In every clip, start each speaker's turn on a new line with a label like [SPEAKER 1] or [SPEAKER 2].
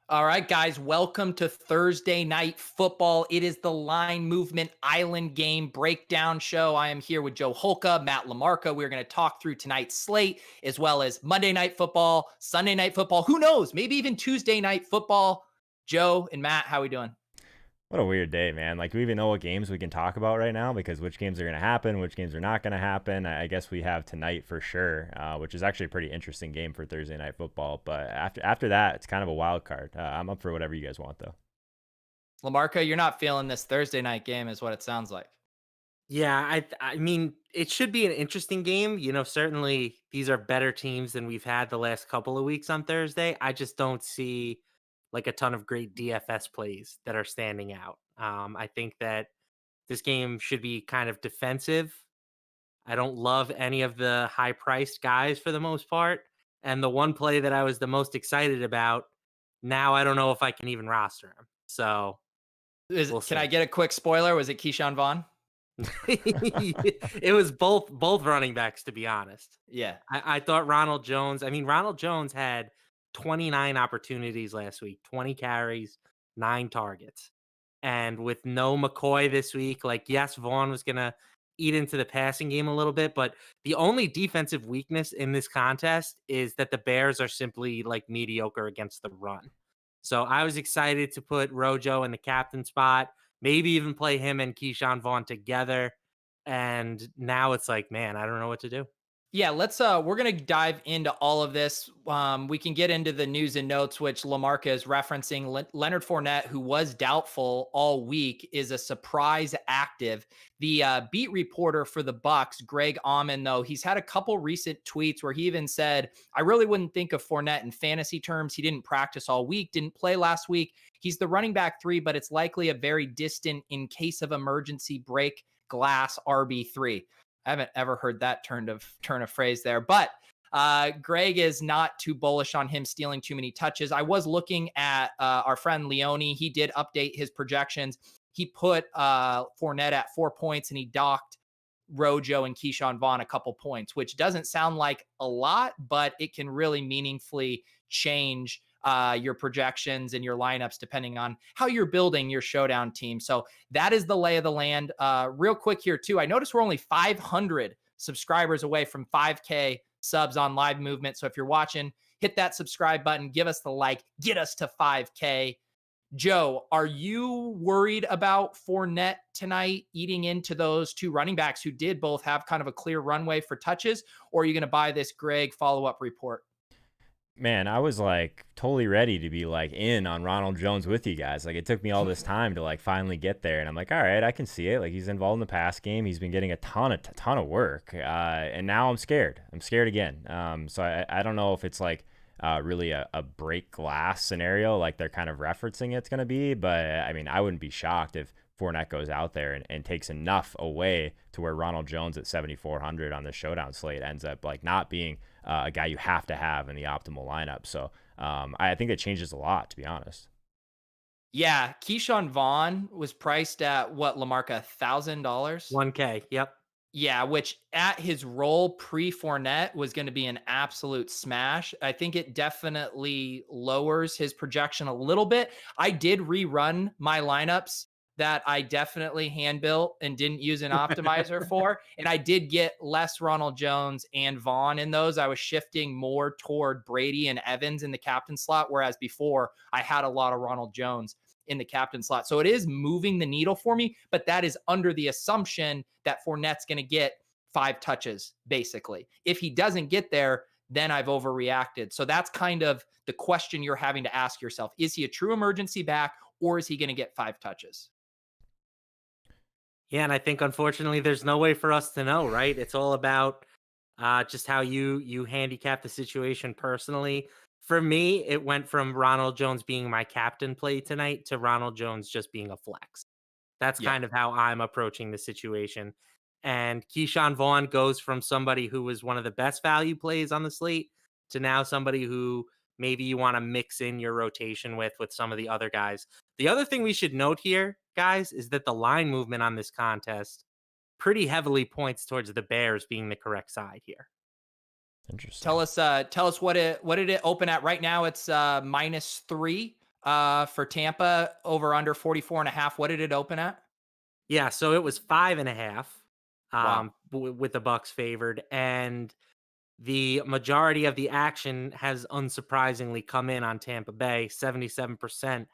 [SPEAKER 1] All right, guys, welcome to Thursday Night Football. It is the Line Movement Island Game Breakdown Show. I am here with Joe Holka, Matt LaMarca. We're going to talk through tonight's slate, as well as Monday Night Football, Sunday Night Football. Who knows? Maybe even Tuesday Night Football. Joe and Matt, how we doing?
[SPEAKER 2] What a weird day, man. Like, do we even know what games we can talk about right now? Because which games are going to happen, which games are not going to happen. I guess we have tonight for sure, which is actually a pretty interesting game for Thursday Night Football. But after that, it's kind of a wild card. I'm up for whatever you guys want, though.
[SPEAKER 1] LaMarca, you're not feeling this Thursday night game, is what it sounds like.
[SPEAKER 3] Yeah, I mean, it should be an interesting game. Certainly these are better teams than we've had the last couple of weeks on Thursday. I just don't see like a ton of great DFS plays that are standing out. I think that this game should be kind of defensive. I don't love any of the high priced guys for the most part. And the one play that I was the most excited about, now I don't know if I can even roster him. So we'll
[SPEAKER 1] Can I
[SPEAKER 3] see.
[SPEAKER 1] get a quick spoiler? Was it Keyshawn Vaughn?
[SPEAKER 3] It was both running backs, to be honest.
[SPEAKER 1] Yeah.
[SPEAKER 3] I thought Ronald Jones. I mean, Ronald Jones had 29 opportunities last week, 20 carries, 9 targets. And with no McCoy this week, like, yes, Vaughn was going to eat into the passing game a little bit, but the only defensive weakness in this contest is that the Bears are simply like mediocre against the run. So I was excited to put Rojo in the captain spot, maybe even play him and Keyshawn Vaughn together. And now it's like, man, I don't know what to do.
[SPEAKER 1] Yeah, we're gonna dive into all of this. We can get into the news and notes, which LaMarca is referencing. Leonard Fournette, who was doubtful all week, is a surprise active. The beat reporter for the Bucks, Greg Auman, though, he's had a couple recent tweets where he even said, "I really wouldn't think of Fournette in fantasy terms. He didn't practice all week, didn't play last week. He's the running back 3, but it's likely a very distant, in case of emergency, break glass RB3." I haven't ever heard that turn of phrase there, but Greg is not too bullish on him stealing too many touches. I was looking at our friend Leone. He did update his projections. He put Fournette at 4 points and he docked Rojo and Keyshawn Vaughn a couple points, which doesn't sound like a lot, but it can really meaningfully change your projections and your lineups depending on how you're building your showdown team. So that is the lay of the land. Real quick here too, I noticed we're only 500 subscribers away from 5K subs on Live Movement. So if you're watching, hit that subscribe button, give us the like, get us to 5K. Joe, are you worried about Fournette tonight eating into those two running backs who did both have kind of a clear runway for touches? Or are you going to buy this Greg follow-up report?
[SPEAKER 2] Man, I was like totally ready to be like in on Ronald Jones with you guys. Like, it took me all this time to like finally get there, and I'm like, all right, I can see it. Like, he's involved in the pass game. He's been getting a ton of work, and now I'm scared. I'm scared again. So I don't know if it's like really a break glass scenario like they're kind of referencing it's going to be, but I mean, I wouldn't be shocked if Fournette goes out there and takes enough away to where Ronald Jones at 7,400 on the showdown slate ends up like not being a guy you have to have in the optimal lineup. So I think it changes a lot, to be honest.
[SPEAKER 1] Yeah, Keyshawn Vaughn was priced at what, LaMarca, $1,000?
[SPEAKER 3] 1K. Yep.
[SPEAKER 1] Yeah, which at his role pre Fournette was going to be an absolute smash. I think it definitely lowers his projection a little bit. I did rerun my lineups that I definitely hand built and didn't use an optimizer for. And I did get less Ronald Jones and Vaughn in those. I was shifting more toward Brady and Evans in the captain slot, whereas before I had a lot of Ronald Jones in the captain slot. So it is moving the needle for me, but that is under the assumption that Fournette's going to get 5 touches, basically. If he doesn't get there, then I've overreacted. So that's kind of the question you're having to ask yourself. Is he a true emergency back, or is he going to get 5 touches?
[SPEAKER 3] Yeah, and I think unfortunately there's no way for us to know, right? It's all about just how you handicap the situation personally. For me, it went from Ronald Jones being my captain play tonight to Ronald Jones just being a flex. That's
[SPEAKER 1] Yeah.
[SPEAKER 3] kind of how I'm approaching the situation. And Keyshawn Vaughn goes from somebody who was one of the best value plays on the slate to now somebody who maybe you want to mix in your rotation with some of the other guys. The other thing we should note here, guys, is that the line movement on this contest pretty heavily points towards the Bears being the correct side here.
[SPEAKER 2] Interesting.
[SPEAKER 1] Tell us what did it open at right now? It's -3. for Tampa over under 44.5. What did it open at?
[SPEAKER 3] Yeah, so it was 5.5,
[SPEAKER 1] Wow.
[SPEAKER 3] with the Bucks favored, and the majority of the action has unsurprisingly come in on Tampa Bay, 77%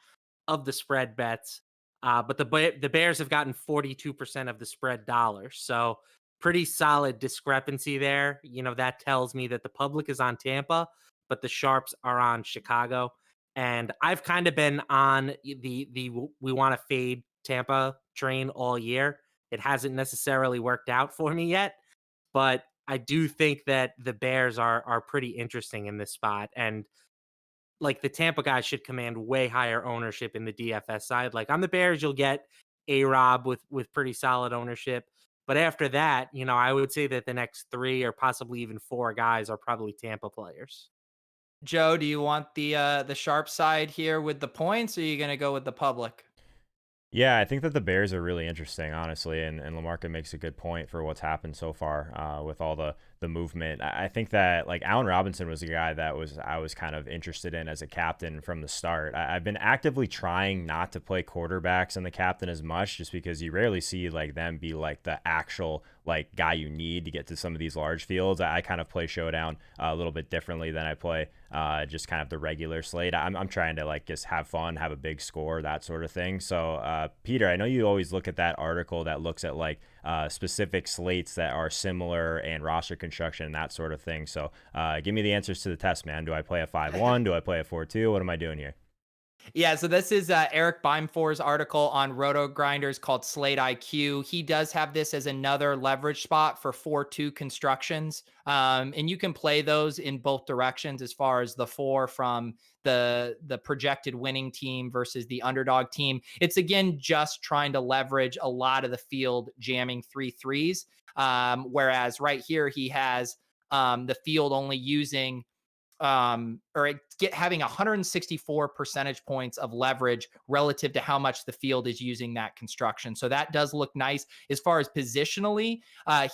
[SPEAKER 3] of the spread bets. But the Bears have gotten 42% of the spread dollars. So pretty solid discrepancy there. That tells me that the public is on Tampa, but the sharps are on Chicago. And I've kind of been on the we want to fade Tampa train all year. It hasn't necessarily worked out for me yet, but I do think that the Bears are pretty interesting in this spot. And like the Tampa guys should command way higher ownership in the DFS side. Like on the Bears, you'll get A-Rob with pretty solid ownership. But after that, I would say that the next 3 or possibly even 4 guys are probably Tampa players.
[SPEAKER 1] Joe, do you want the sharp side here with the points, or are you going to go with the public?
[SPEAKER 2] Yeah, I think that the Bears are really interesting, honestly, and LaMarca makes a good point for what's happened so far with all the movement. I think that like Allen Robinson was a guy that I was kind of interested in as a captain from the start. I've been actively trying not to play quarterbacks in the captain as much, just because you rarely see like them be like the actual like guy you need to get to some of these large fields. I kind of play showdown a little bit differently than I play just kind of the regular slate. I'm trying to like just have fun, have a big score, that sort of thing. So Peter, I know you always look at that article that looks at like specific slates that are similar and roster construction and that sort of thing. So give me the answers to the test, man. Do I play a 5-1? Do I play a 4-2? What am I doing here?
[SPEAKER 1] Yeah, so this is Eric Beimfor's article on Roto Grinders called Slate IQ. He does have this as another leverage spot for 4-2 constructions. And you can play those in both directions as far as the 4 from the projected winning team versus the underdog team. It's again just trying to leverage a lot of the field jamming 3-3s. Whereas right here he has the field only using having 164 percentage points of leverage relative to how much the field is using that construction. So that does look nice. As far as positionally,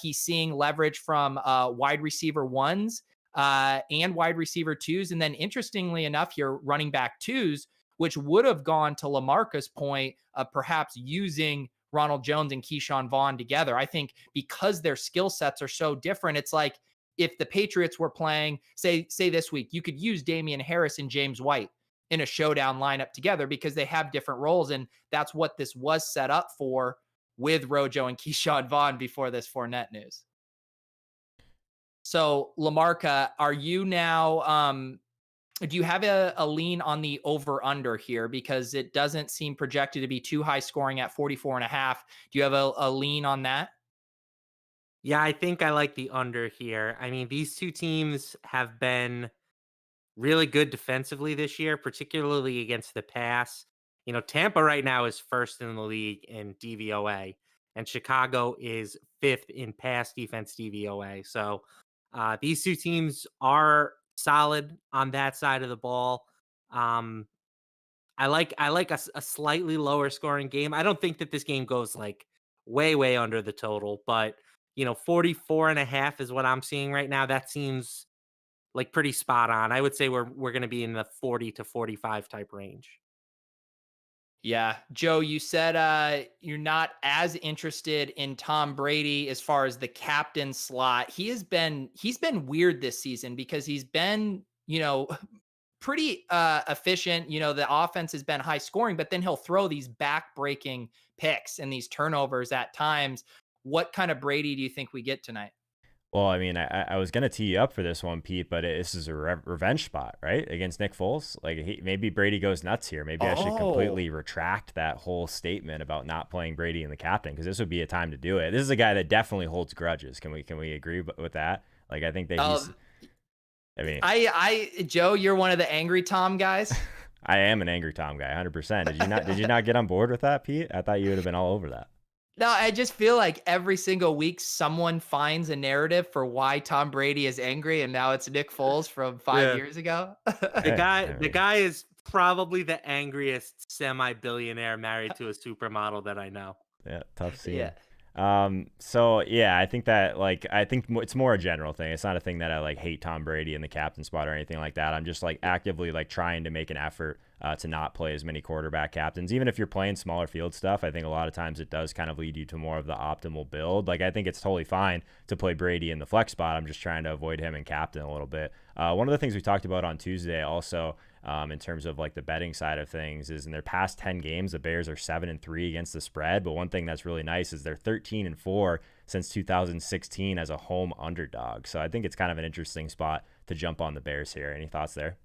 [SPEAKER 1] he's seeing leverage from wide receiver 1s and wide receiver 2s. And then interestingly enough here, running back 2s, which would have gone to LaMarca's point of perhaps using Ronald Jones and Keyshawn Vaughn together. I think because their skill sets are so different, it's like, if the Patriots were playing, say this week, you could use Damian Harris and James White in a showdown lineup together because they have different roles. And that's what this was set up for with Rojo and Keyshawn Vaughn before this Fournette news. So LaMarca, are you now, do you have a lean on the over under here? Because it doesn't seem projected to be too high scoring at 44.5. Do you have a lean on that?
[SPEAKER 3] Yeah, I think I like the under here. I mean, these two teams have been really good defensively this year, particularly against the pass. Tampa right now is first in the league in DVOA, and Chicago is fifth in pass defense DVOA. So these two teams are solid on that side of the ball. I like a slightly lower scoring game. I don't think that this game goes like way under the total, but 44.5 is what I'm seeing right now. That seems like pretty spot on. I would say we're going to be in the 40 to 45 type range.
[SPEAKER 1] Yeah. Joe, you said you're not as interested in Tom Brady as far as the captain slot. He's been weird this season because he's been, pretty efficient. The offense has been high scoring, but then he'll throw these back-breaking picks and these turnovers at times. What kind of Brady do you think we get tonight?
[SPEAKER 2] Well, I mean, I was going to tee you up for this one, Pete, but this is a revenge spot, right? Against Nick Foles. Like, maybe Brady goes nuts here. Maybe I should completely retract that whole statement about not playing Brady in the captain, because this would be a time to do it. This is a guy that definitely holds grudges. Can we agree with that? Like, I think that he's... I mean...
[SPEAKER 1] Joe, you're one of the angry Tom guys.
[SPEAKER 2] I am an angry Tom guy, 100%. Did you not get on board with that, Pete? I thought you would have been all over that.
[SPEAKER 1] No, I just feel like every single week someone finds a narrative for why Tom Brady is angry, and now it's Nick Foles from 5 years ago.
[SPEAKER 3] The guy is probably the angriest semi-billionaire married to a supermodel that I know.
[SPEAKER 2] Yeah, tough scene.
[SPEAKER 1] Yeah.
[SPEAKER 2] So yeah, I think that it's more a general thing. It's not a thing that I like hate Tom Brady in the captain spot or anything like that. I'm just like actively like trying to make an effort to not play as many quarterback captains. Even if you're playing smaller field stuff, I think a lot of times it does kind of lead you to more of the optimal build. Like, I think it's totally fine to play Brady in the flex spot. I'm just trying to avoid him in captain a little bit. One of the things we talked about on Tuesday also, in terms of like the betting side of things, is in their past 10 games, the Bears are 7-3 against the spread. But one thing that's really nice is they're 13-4 since 2016 as a home underdog. So I think it's kind of an interesting spot to jump on the Bears here. Any thoughts there?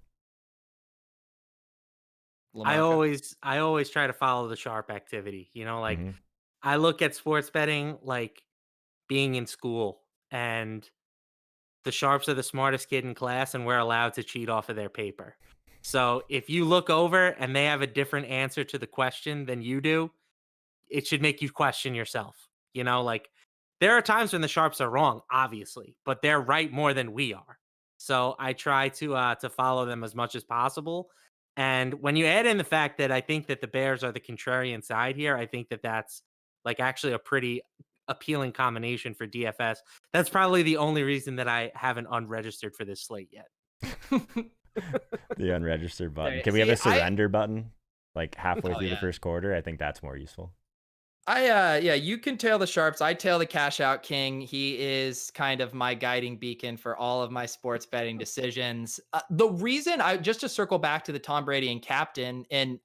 [SPEAKER 1] LaMarca?
[SPEAKER 3] I always try to follow the sharp activity. Like
[SPEAKER 2] Mm-hmm.
[SPEAKER 3] I look at sports betting like being in school, and the sharps are the smartest kid in class, and we're allowed to cheat off of their paper. So if you look over and they have a different answer to the question than you do, it should make you question yourself. Like there are times when the sharps are wrong, obviously, but they're right more than we are. So I try to follow them as much as possible. And when you add in the fact that I think that the Bears are the contrarian side here, I think that that's like actually a pretty appealing combination for DFS. That's probably the only reason that I haven't unregistered for this slate yet.
[SPEAKER 2] The unregistered button.
[SPEAKER 1] There-
[SPEAKER 2] Can we have
[SPEAKER 1] see,
[SPEAKER 2] a surrender button like halfway
[SPEAKER 1] Oh,
[SPEAKER 2] through the
[SPEAKER 1] yeah.
[SPEAKER 2] first quarter? I think that's more useful.
[SPEAKER 1] Yeah, you can tail the sharps. I tail the cash out king. He is kind of my guiding beacon for all of my sports betting decisions. The reason just to circle back to the Tom Brady and captain, and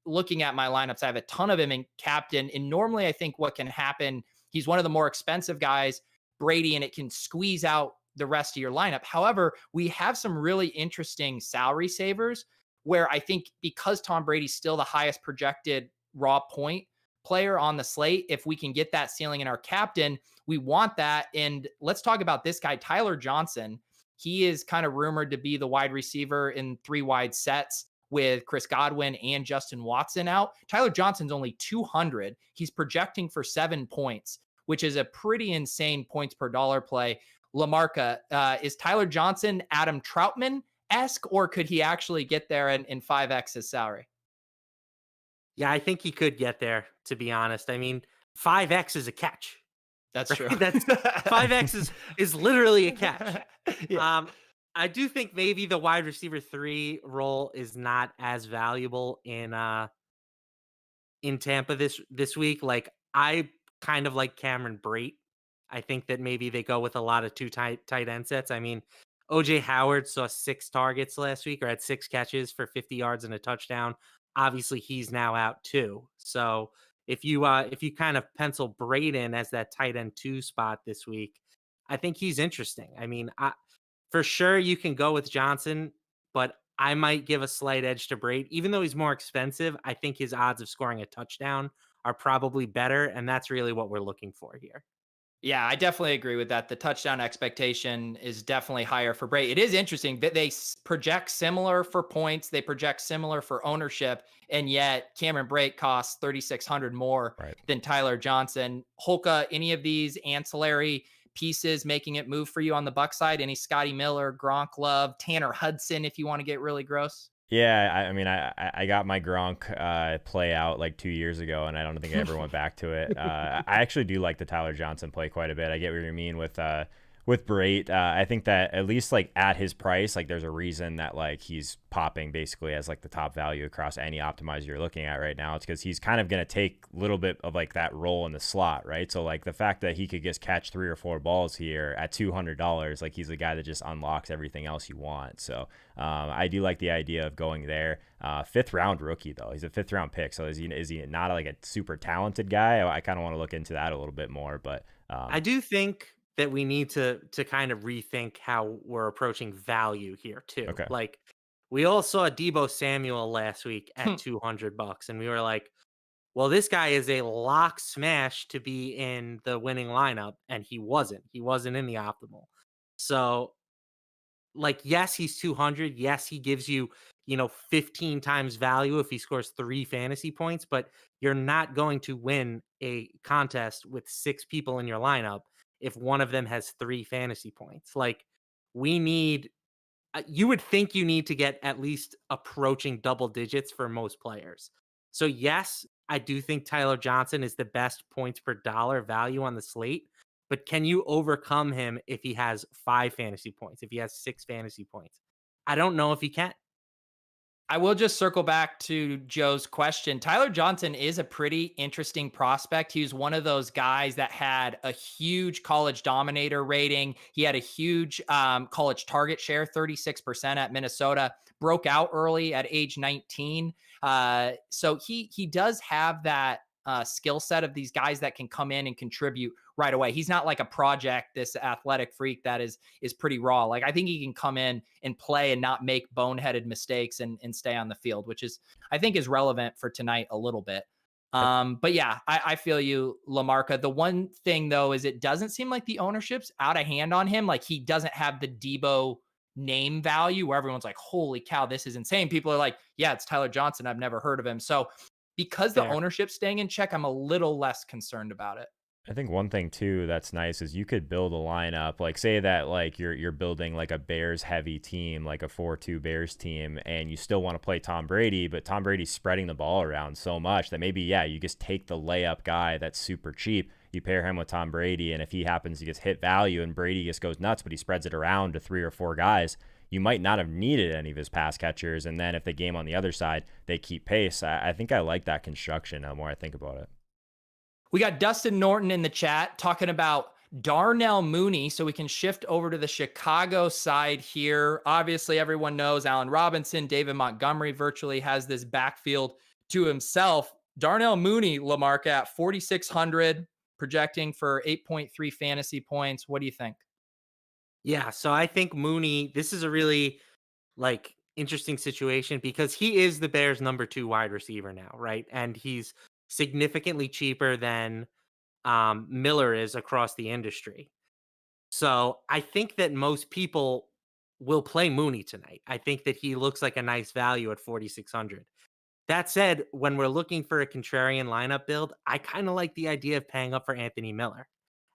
[SPEAKER 1] looking at my lineups, I have a ton of him in captain. And normally I think what can happen, he's one of the more expensive guys, Brady, and it can squeeze out the rest of your lineup. However, we have some really interesting salary savers where I think because Tom Brady's still the highest projected raw point player on the slate, if we can get that ceiling in our captain, we want that. And let's talk about this guy, Tyler Johnson. He is kind of rumored to be the wide receiver in 3 wide sets with Chris Godwin and Justin Watson out. Tyler Johnson's only 200. He's projecting for 7 points, which is a pretty insane points per dollar play. LaMarca, is Tyler Johnson Adam Troutman-esque, or could he actually get there in 5x his salary?
[SPEAKER 3] Yeah, I think he could get there, to be honest. I mean, 5x is a catch.
[SPEAKER 1] That's
[SPEAKER 3] Right?
[SPEAKER 1] true.
[SPEAKER 3] That's 5x is literally a catch.
[SPEAKER 1] Yeah.
[SPEAKER 3] I do think maybe the wide receiver 3 role is not as valuable in Tampa this week. Like I kind of like Cameron Brate. I think that maybe they go with a lot of two tight end sets. I mean, OJ Howard saw 6 targets last week, or had 6 catches for 50 yards and a touchdown. Obviously, he's now out too. So if you kind of pencil Brate in as that tight end 2 spot this week, I think he's interesting. I mean, for sure you can go with Johnson, but I might give a slight edge to Brate. Even though he's more expensive, I think his odds of scoring a touchdown are probably better, and that's really what we're looking for here.
[SPEAKER 1] Yeah, I definitely agree with that. The touchdown expectation is definitely higher for Bray. It is interesting that they project similar for points, they project similar for ownership, and yet Cameron Brate costs 3,600 more
[SPEAKER 2] Right.
[SPEAKER 1] than Tyler Johnson. Holka, any of these ancillary pieces making it move for you on the Buck side? Any Scotty Miller, Gronk love, Tanner Hudson if you want to get really gross?
[SPEAKER 2] Yeah, I mean, I got my Gronk play out like 2 years ago, and I don't think I ever went back to it. I actually do like the Tyler Johnson play quite a bit. I get what you mean with Brate. I think that at least like at his price, like there's a reason that like he's popping basically as like the top value across any optimizer you're looking at right now. It's because he's kind of going to take a little bit of like that role in the slot, right? So like the fact that he could just catch 3 or 4 balls here at $200, like he's the guy that just unlocks everything else you want. So I do like the idea of going there. 5th round rookie though. He's a 5th round pick. So is he not like a super talented guy? I kind of want to look into that a little bit more, but
[SPEAKER 3] I do think that we need to kind of rethink how we're approaching value here too.
[SPEAKER 2] Okay.
[SPEAKER 3] Like we all saw Deebo Samuel last week at $200, and we were like, well, this guy is a lock smash to be in the winning lineup, and he wasn't. He wasn't in the optimal. So like, yes, he's 200. Yes, he gives you, 15 times value if he scores 3 fantasy points, but you're not going to win a contest with 6 people in your lineup if one of them has 3 fantasy points. Like, we need, you would think you need to get at least approaching double digits for most players. So, yes, I do think Tyler Johnson is the best points per dollar value on the slate. But can you overcome him if he has 5 fantasy points, if he has 6 fantasy points? I don't know if he can.
[SPEAKER 1] I will just circle back to Joe's question. Tyler Johnson is a pretty interesting prospect. He was one of those guys that had a huge college dominator rating. He had a huge college target share, 36% at Minnesota, broke out early at age 19. So he does have that skill set of these guys that can come in and contribute right away. He's not like a project, this athletic freak that is pretty raw. Like I think he can come in and play and not make boneheaded mistakes and stay on the field, which is I think is relevant for tonight a little bit. But yeah, I feel you, LaMarca. The one thing though is it doesn't seem like the ownership's out of hand on him. Like he doesn't have the Debo name value where everyone's like, holy cow, this is insane. People are like, yeah, it's Tyler Johnson. I've never heard of him. So because the ownership's staying in check, I'm a little less concerned about it.
[SPEAKER 2] I think one thing too that's nice is you could build a lineup, like say that like you're building like a Bears heavy team, like a 4-2 Bears team, and you still want to play Tom Brady, but Tom Brady's spreading the ball around so much that maybe you just take the layup guy that's super cheap, you pair him with Tom Brady, and if he happens to just hit value and Brady just goes nuts, but he spreads it around to 3 or 4 guys, you might not have needed any of his pass catchers, and then if the game on the other side they keep pace, I think I like that construction the more I think about it.
[SPEAKER 1] We got Dustin Norton in the chat talking about Darnell Mooney, so we can shift over to the Chicago side here. Obviously, everyone knows Allen Robinson, David Montgomery virtually has this backfield to himself. Darnell Mooney, LaMarca at 4,600, projecting for 8.3 fantasy points. What do you think?
[SPEAKER 3] Yeah, so I think Mooney, this is a really interesting situation because he is the Bears' number 2 wide receiver now, right? And he's significantly cheaper than Miller is across the industry. So I think that most people will play Mooney tonight. I think that he looks like a nice value at 4,600. That said, when we're looking for a contrarian lineup build, I kind of like the idea of paying up for Anthony Miller.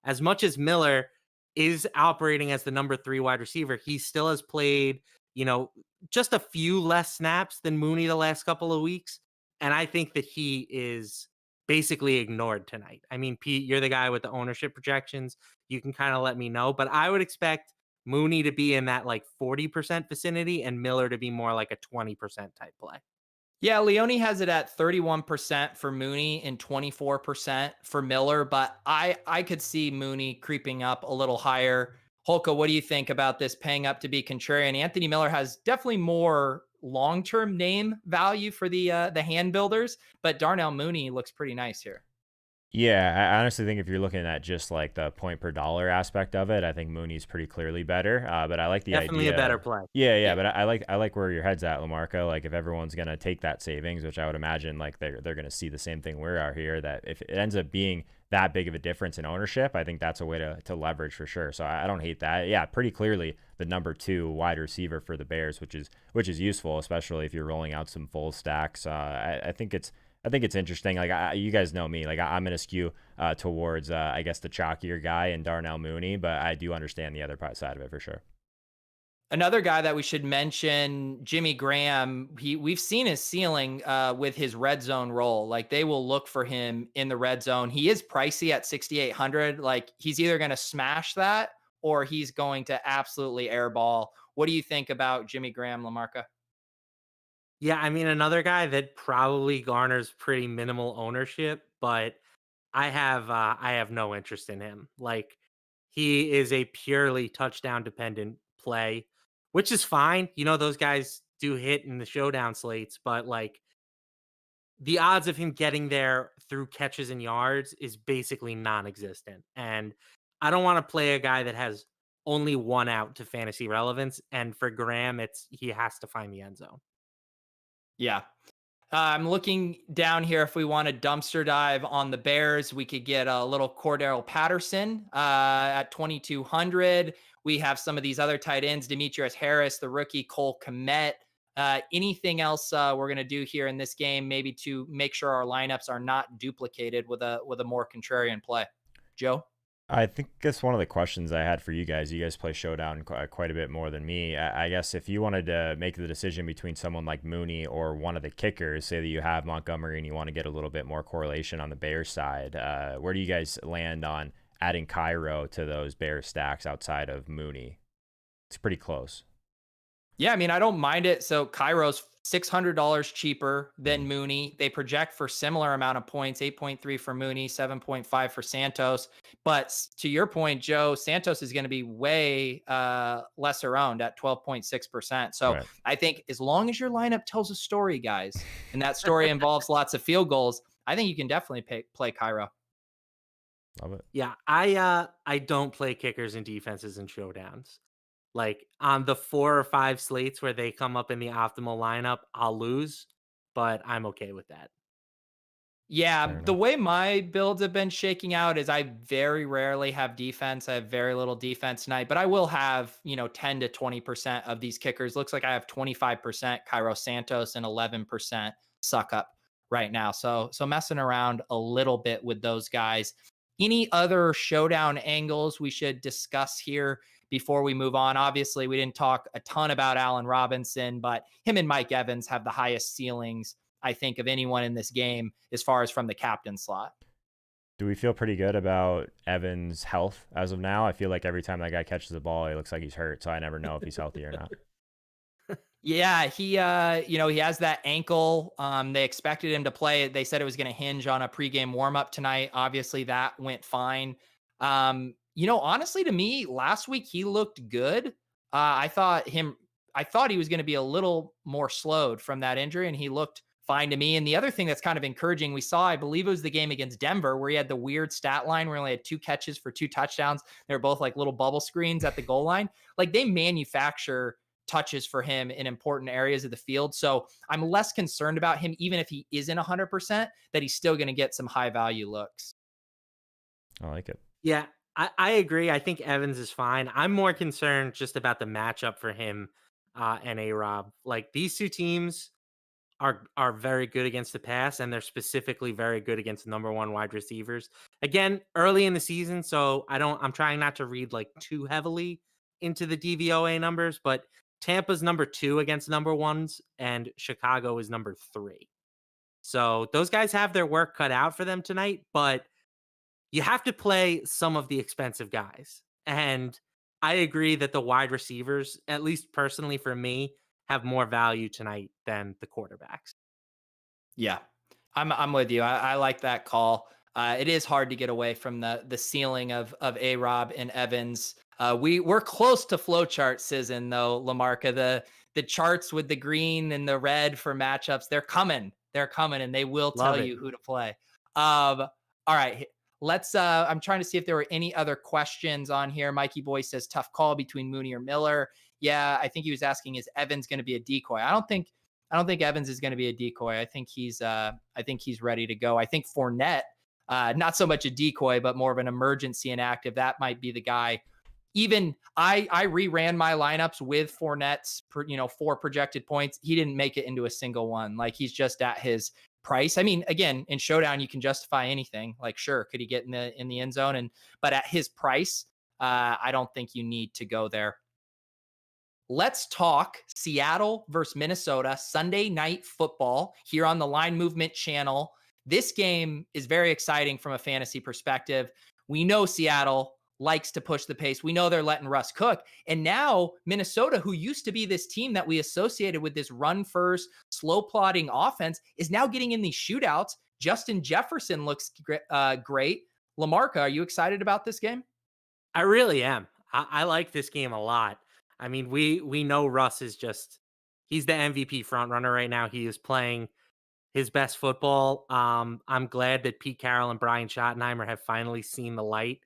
[SPEAKER 3] As much as Miller is operating as the number 3 wide receiver, he still has played, just a few less snaps than Mooney the last couple of weeks. And I think that he is basically ignored tonight. I mean, Pete, you're the guy with the ownership projections. You can kind of let me know, but I would expect Mooney to be in that 40% vicinity and Miller to be more like a 20% type play.
[SPEAKER 1] Yeah, Leone has it at 31% for Mooney and 24% for Miller, but I could see Mooney creeping up a little higher. Holka, what do you think about this paying up to be contrarian? Anthony Miller has definitely more long-term name value for the hand builders, but Darnell Mooney looks pretty nice here.
[SPEAKER 2] Yeah, I honestly think if you're looking at just like the point per dollar aspect of it, I think Mooney's pretty clearly better. But I like the
[SPEAKER 3] Definitely
[SPEAKER 2] idea.
[SPEAKER 3] a better play.
[SPEAKER 2] Yeah. But I like where your head's at, LaMarca. Like if everyone's gonna take that savings, which I would imagine like they're gonna see the same thing we are here, that if it ends up being that big of a difference in ownership, I think that's a way to leverage for sure. So I don't hate that. Yeah, pretty clearly the number 2 wide receiver for the Bears, which is useful, especially if you're rolling out some full stacks. I think it's interesting. Like you guys know me, like I'm going to skew towards, I guess, the chalkier guy and Darnell Mooney, but I do understand the other side of it for sure.
[SPEAKER 1] Another guy that we should mention, Jimmy Graham, we've seen his ceiling with his red zone role. Like they will look for him in the red zone. He is pricey at 6,800. Like he's either going to smash that or he's going to absolutely airball. What do you think about Jimmy Graham, LaMarca?
[SPEAKER 3] Yeah, I mean, another guy that probably garners pretty minimal ownership, but I have no interest in him. Like he is a purely touchdown dependent play, which is fine. Those guys do hit in the showdown slates, but the odds of him getting there through catches and yards is basically non-existent. And I don't want to play a guy that has only 1 out to fantasy relevance. And for Graham, he has to find the end zone.
[SPEAKER 1] Yeah. I'm looking down here. If we want to dumpster dive on the Bears, we could get a little Cordero Patterson at 2,200. We have some of these other tight ends, Demetrius Harris, the rookie, Cole Kmet. Anything else we're going to do here in this game, maybe to make sure our lineups are not duplicated with a more contrarian play? Joe?
[SPEAKER 2] I think that's one of the questions I had for you guys. You guys play Showdown quite a bit more than me. I guess if you wanted to make the decision between someone like Mooney or one of the kickers, say that you have Montgomery and you want to get a little bit more correlation on the Bears side, where do you guys land on adding Cairo to those Bears stacks outside of Mooney? It's pretty close.
[SPEAKER 1] Yeah, I mean, I don't mind it. So Cairo's $600 cheaper than
[SPEAKER 2] Mhm.
[SPEAKER 1] Mooney. They project for similar amount of points, 8.3 for Mooney, 7.5 for Santos. But to your point, Joe, Santos is going to be way lesser owned at 12.6%. So
[SPEAKER 2] Right.
[SPEAKER 1] I think as long as your lineup tells a story, guys, and that story involves lots of field goals, I think you can definitely play Cairo.
[SPEAKER 2] Love it.
[SPEAKER 3] Yeah, I don't play kickers and defenses in showdowns. Like on the 4 or 5 slates where they come up in the optimal lineup, I'll lose, but I'm okay with that.
[SPEAKER 1] Yeah,
[SPEAKER 2] Fair
[SPEAKER 1] the
[SPEAKER 2] enough.
[SPEAKER 1] way my builds have been shaking out is I very rarely have defense. I have very little defense tonight, but I will have, 10 to 20% of these kickers. Looks like I have 25% Cairo Santos and 11% Suck Up right now. So messing around a little bit with those guys. Any other showdown angles we should discuss here before we move on? Obviously, we didn't talk a ton about Allen Robinson, but him and Mike Evans have the highest ceilings, I think, of anyone in this game as far as from the captain slot.
[SPEAKER 2] Do we feel pretty good about Evans' health as of now? I feel like every time that guy catches the ball, he looks like he's hurt, so I never know if he's healthy or not.
[SPEAKER 1] Yeah, he has that ankle. They expected him to play. They said it was going to hinge on a pregame warmup tonight. Obviously, that went fine. Honestly, to me, last week he looked good. I thought he was going to be a little more slowed from that injury, and he looked fine to me. And the other thing that's kind of encouraging, we saw, I believe it was the game against Denver, where he had the weird stat line where he only had 2 catches for 2 touchdowns. They were both like little bubble screens at the goal line. Like they manufacture touches for him in important areas of the field. So I'm less concerned about him, even if he isn't 100%, that he's still going to get some high value looks.
[SPEAKER 2] I like it.
[SPEAKER 3] Yeah, I agree. I think Evans is fine. I'm more concerned just about the matchup for him and A-Rob. Like these two teams are very good against the pass, and they're specifically very good against the number 1 wide receivers. Again, early in the season, so I'm trying not to read like too heavily into the DVOA numbers, but Tampa's number 2 against number 1s, and Chicago is number 3. So those guys have their work cut out for them tonight, but you have to play some of the expensive guys. And I agree that the wide receivers, at least personally for me, have more value tonight than the quarterbacks.
[SPEAKER 1] Yeah, I'm with you. I like that call. It is hard to get away from the ceiling of A-Rob and Evans. We're close to flowchart season though, LaMarca. The charts with the green and the red for matchups, they're coming. They're coming, and they will tell
[SPEAKER 3] Love it.
[SPEAKER 1] you who to play. All right. Let's I'm trying to see if there were any other questions on here. Mikey Boy says tough call between Mooney or Miller. Yeah, I think he was asking, is Evans going to be a decoy? I don't think Evans is going to be a decoy. I think he's ready to go. I think Fournette, not so much a decoy, but more of an emergency inactive. That might be the guy. Even I reran my lineups with Fournette's 4 projected points. He didn't make it into a single one. Like he's just at his price. I mean, again, in showdown you can justify anything. Like sure, could he get in the end zone? But at his price, I don't think you need to go there. Let's talk Seattle versus Minnesota, Sunday Night Football here on the Line Movement channel. This game is very exciting from a fantasy perspective. We know Seattle likes to push the pace. We know they're letting Russ cook. And now Minnesota, who used to be this team that we associated with this run first, slow plodding offense, is now getting in these shootouts. Justin Jefferson looks great. LaMarca, are you excited about this game?
[SPEAKER 3] I really am. I like this game a lot. I mean, we know Russ is he's the MVP front runner right now. He is playing his best football. I'm glad that Pete Carroll and Brian Schottenheimer have finally seen the light.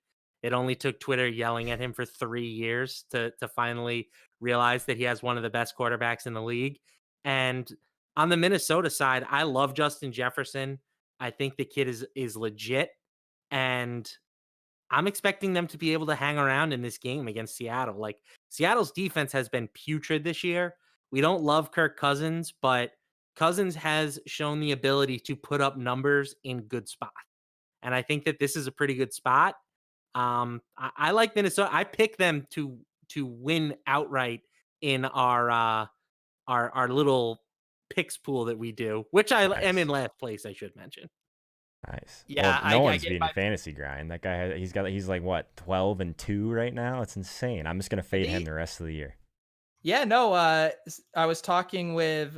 [SPEAKER 3] It only took Twitter yelling at him for 3 years to finally realize that he has one of the best quarterbacks in the league. And on the Minnesota side, I love Justin Jefferson. I think the kid is legit, and I'm expecting them to be able to hang around in this game against Seattle. Like Seattle's defense has been putrid this year. We don't love Kirk Cousins, but Cousins has shown the ability to put up numbers in good spots. And I think that this is a pretty good spot. I like Minnesota. I picked them to win outright in our little picks pool that we do, which I am in
[SPEAKER 2] Nice.
[SPEAKER 3] last place, I should mention.
[SPEAKER 2] Nice.
[SPEAKER 1] Yeah,
[SPEAKER 2] Well, no
[SPEAKER 1] I
[SPEAKER 2] one's
[SPEAKER 1] get
[SPEAKER 2] beating
[SPEAKER 1] my
[SPEAKER 2] fantasy grind. That guy, he's like what, 12-2 right now? It's insane. I'm just gonna fade him the rest of the year.
[SPEAKER 1] Yeah, no, I was talking with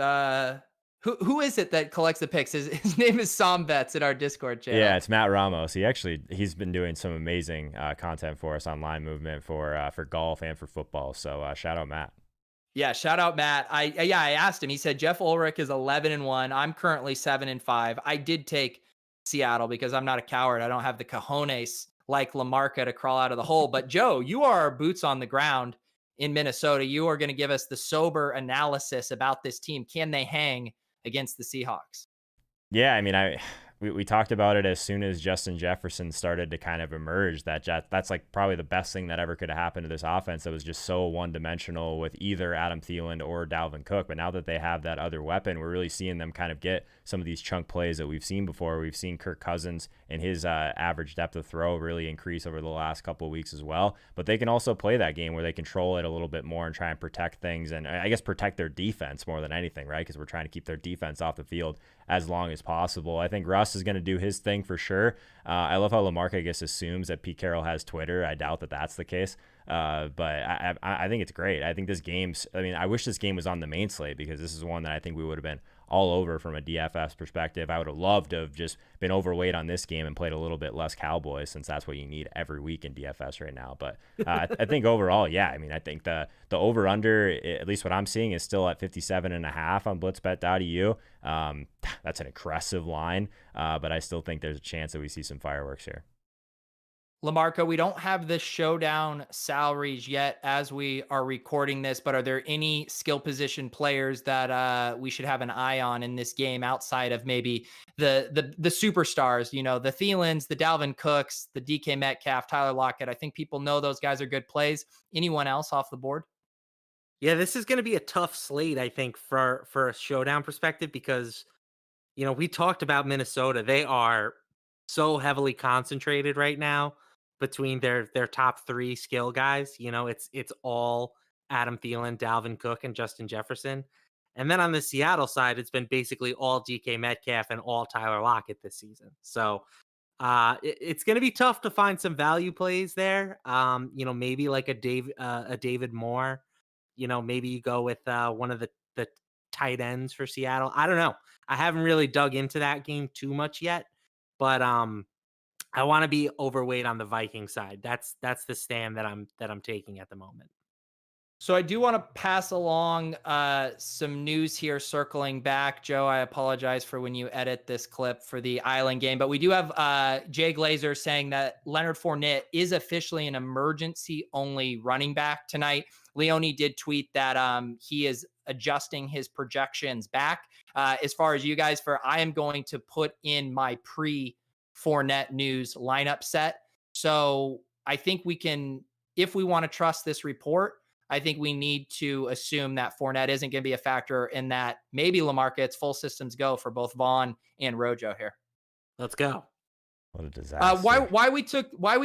[SPEAKER 1] who is it that collects the picks? His name is Sam Betts in our Discord channel.
[SPEAKER 2] Yeah, it's Matt Ramos. He's been doing some amazing content for us on Line Movement for golf and for football. So shout out Matt.
[SPEAKER 1] Yeah, shout out Matt. I asked him. He said Jeff Ulrich is 11-1. I'm currently 7-5. I did take Seattle because I'm not a coward. I don't have the cojones like LaMarca to crawl out of the hole. But Joe, you are boots on the ground in Minnesota. You are going to give us the sober analysis about this team. Can they hang against the Seahawks?
[SPEAKER 2] Yeah, I mean, we talked about it as soon as Justin Jefferson started to kind of emerge. That's like probably the best thing that ever could have happened to this offense. That was just so one dimensional with either Adam Thielen or Dalvin Cook. But now that they have that other weapon, we're really seeing them kind of get some of these chunk plays that we've seen before. We've seen Kirk Cousins and his average depth of throw really increase over the last couple of weeks as well. But they can also play that game where they control it a little bit more and try and protect things, and I guess protect their defense more than anything, right? Because we're trying to keep their defense off the field as long as possible. I think Russ is going to do his thing for sure. I love how LaMarca, I guess, assumes that Pete Carroll has Twitter. I doubt that that's the case. But I think it's great. I think I wish this game was on the main slate, because this is one that I think we would have been all over from a DFS perspective. I would have loved to have just been overweight on this game and played a little bit less Cowboys, since that's what you need every week in DFS right now. But I think overall, yeah, I mean, I think the over under, at least what I'm seeing, is still at 57.5 on blitzbet.eu. That's an aggressive line, but I still think there's a chance that we see some fireworks here.
[SPEAKER 1] LaMarca, we don't have the showdown salaries yet as we are recording this, but are there any skill position players that we should have an eye on in this game outside of maybe the superstars, the Thielens, the Dalvin Cooks, the DK Metcalf, Tyler Lockett? I think people know those guys are good plays. Anyone else off the board?
[SPEAKER 3] Yeah, this is going to be a tough slate, I think, for a showdown perspective, because we talked about Minnesota. They are so heavily concentrated right now between their top three skill guys. It's all Adam Thielen, Dalvin Cook, and Justin Jefferson. And then on the Seattle side, it's been basically all DK Metcalf and all Tyler Lockett this season. So it's going to be tough to find some value plays there. Maybe like a David Moore. Maybe you go with one of the tight ends for Seattle. I don't know. I haven't really dug into that game too much yet, but I want to be overweight on the Viking side. That's the stand that I'm taking at the moment.
[SPEAKER 1] So I do want to pass along some news here circling back. Joe, I apologize for when you edit this clip for the Island game, but we do have Jay Glazer saying that Leonard Fournette is officially an emergency-only running back tonight. Leone did tweet that he is adjusting his projections back. As far as you guys, I am going to put in my pre-Fournette news lineup set. So I think we can, if we want to trust this report, I think we need to assume that Fournette isn't going to be a factor in that. Maybe LaMarca, it's full systems go for both Vaughn and Rojo here.
[SPEAKER 3] Let's go.
[SPEAKER 2] What a disaster.
[SPEAKER 1] Why we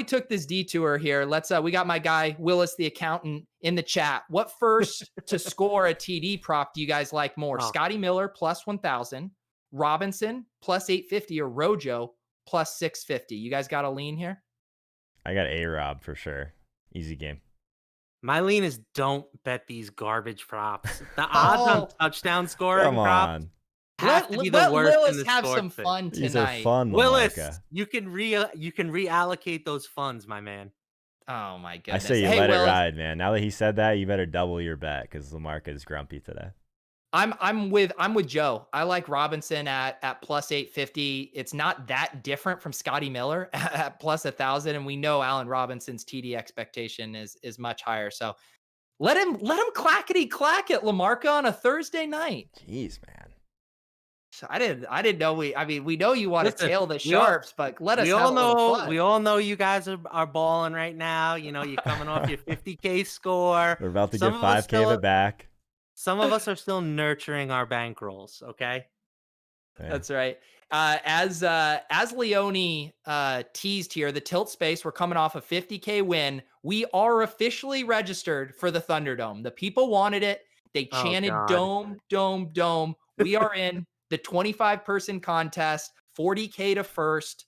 [SPEAKER 1] took this detour here? We got my guy Willis the accountant in the chat. What first to score a TD prop do you guys like more? Scotty Miller plus 1,000, Robinson plus 850, or Rojo plus 650? You guys got a lean here?
[SPEAKER 2] I got A-Rob for sure. Easy game.
[SPEAKER 3] My lean is don't bet these garbage props. The odds on touchdown scoring props have to be the worst.
[SPEAKER 1] Willis
[SPEAKER 3] in the
[SPEAKER 1] have some
[SPEAKER 3] thing.
[SPEAKER 1] fun tonight.
[SPEAKER 2] These are fun,
[SPEAKER 3] Willis,
[SPEAKER 2] LaMarca.
[SPEAKER 3] you can reallocate those funds, my man.
[SPEAKER 1] Oh my goodness!
[SPEAKER 2] I say you
[SPEAKER 1] hey,
[SPEAKER 2] let
[SPEAKER 1] Willis,
[SPEAKER 2] it ride, man. Now that he said that, you better double your bet, because LaMarca is grumpy today.
[SPEAKER 1] I'm with Joe. I like Robinson at plus 850. It's not that different from Scotty Miller at plus 1,000, and we know Allen Robinson's TD expectation is much higher. So let him clackety clack at LaMarca on a Thursday night.
[SPEAKER 2] Jeez, man.
[SPEAKER 1] So I didn't know we know you want to tail the sharps, but let us.
[SPEAKER 3] We all know you guys are balling right now. You're coming off your 50K score.
[SPEAKER 2] We're about to get 5K of it back.
[SPEAKER 3] Some of us are still nurturing our bankrolls. Okay.
[SPEAKER 2] Yeah.
[SPEAKER 1] That's right. As Leone teased here, the tilt space, we're coming off a 50K win. We are officially registered for the Thunderdome. The people wanted it. They chanted dome, dome, dome. We are in the 25-person contest, 40K to first.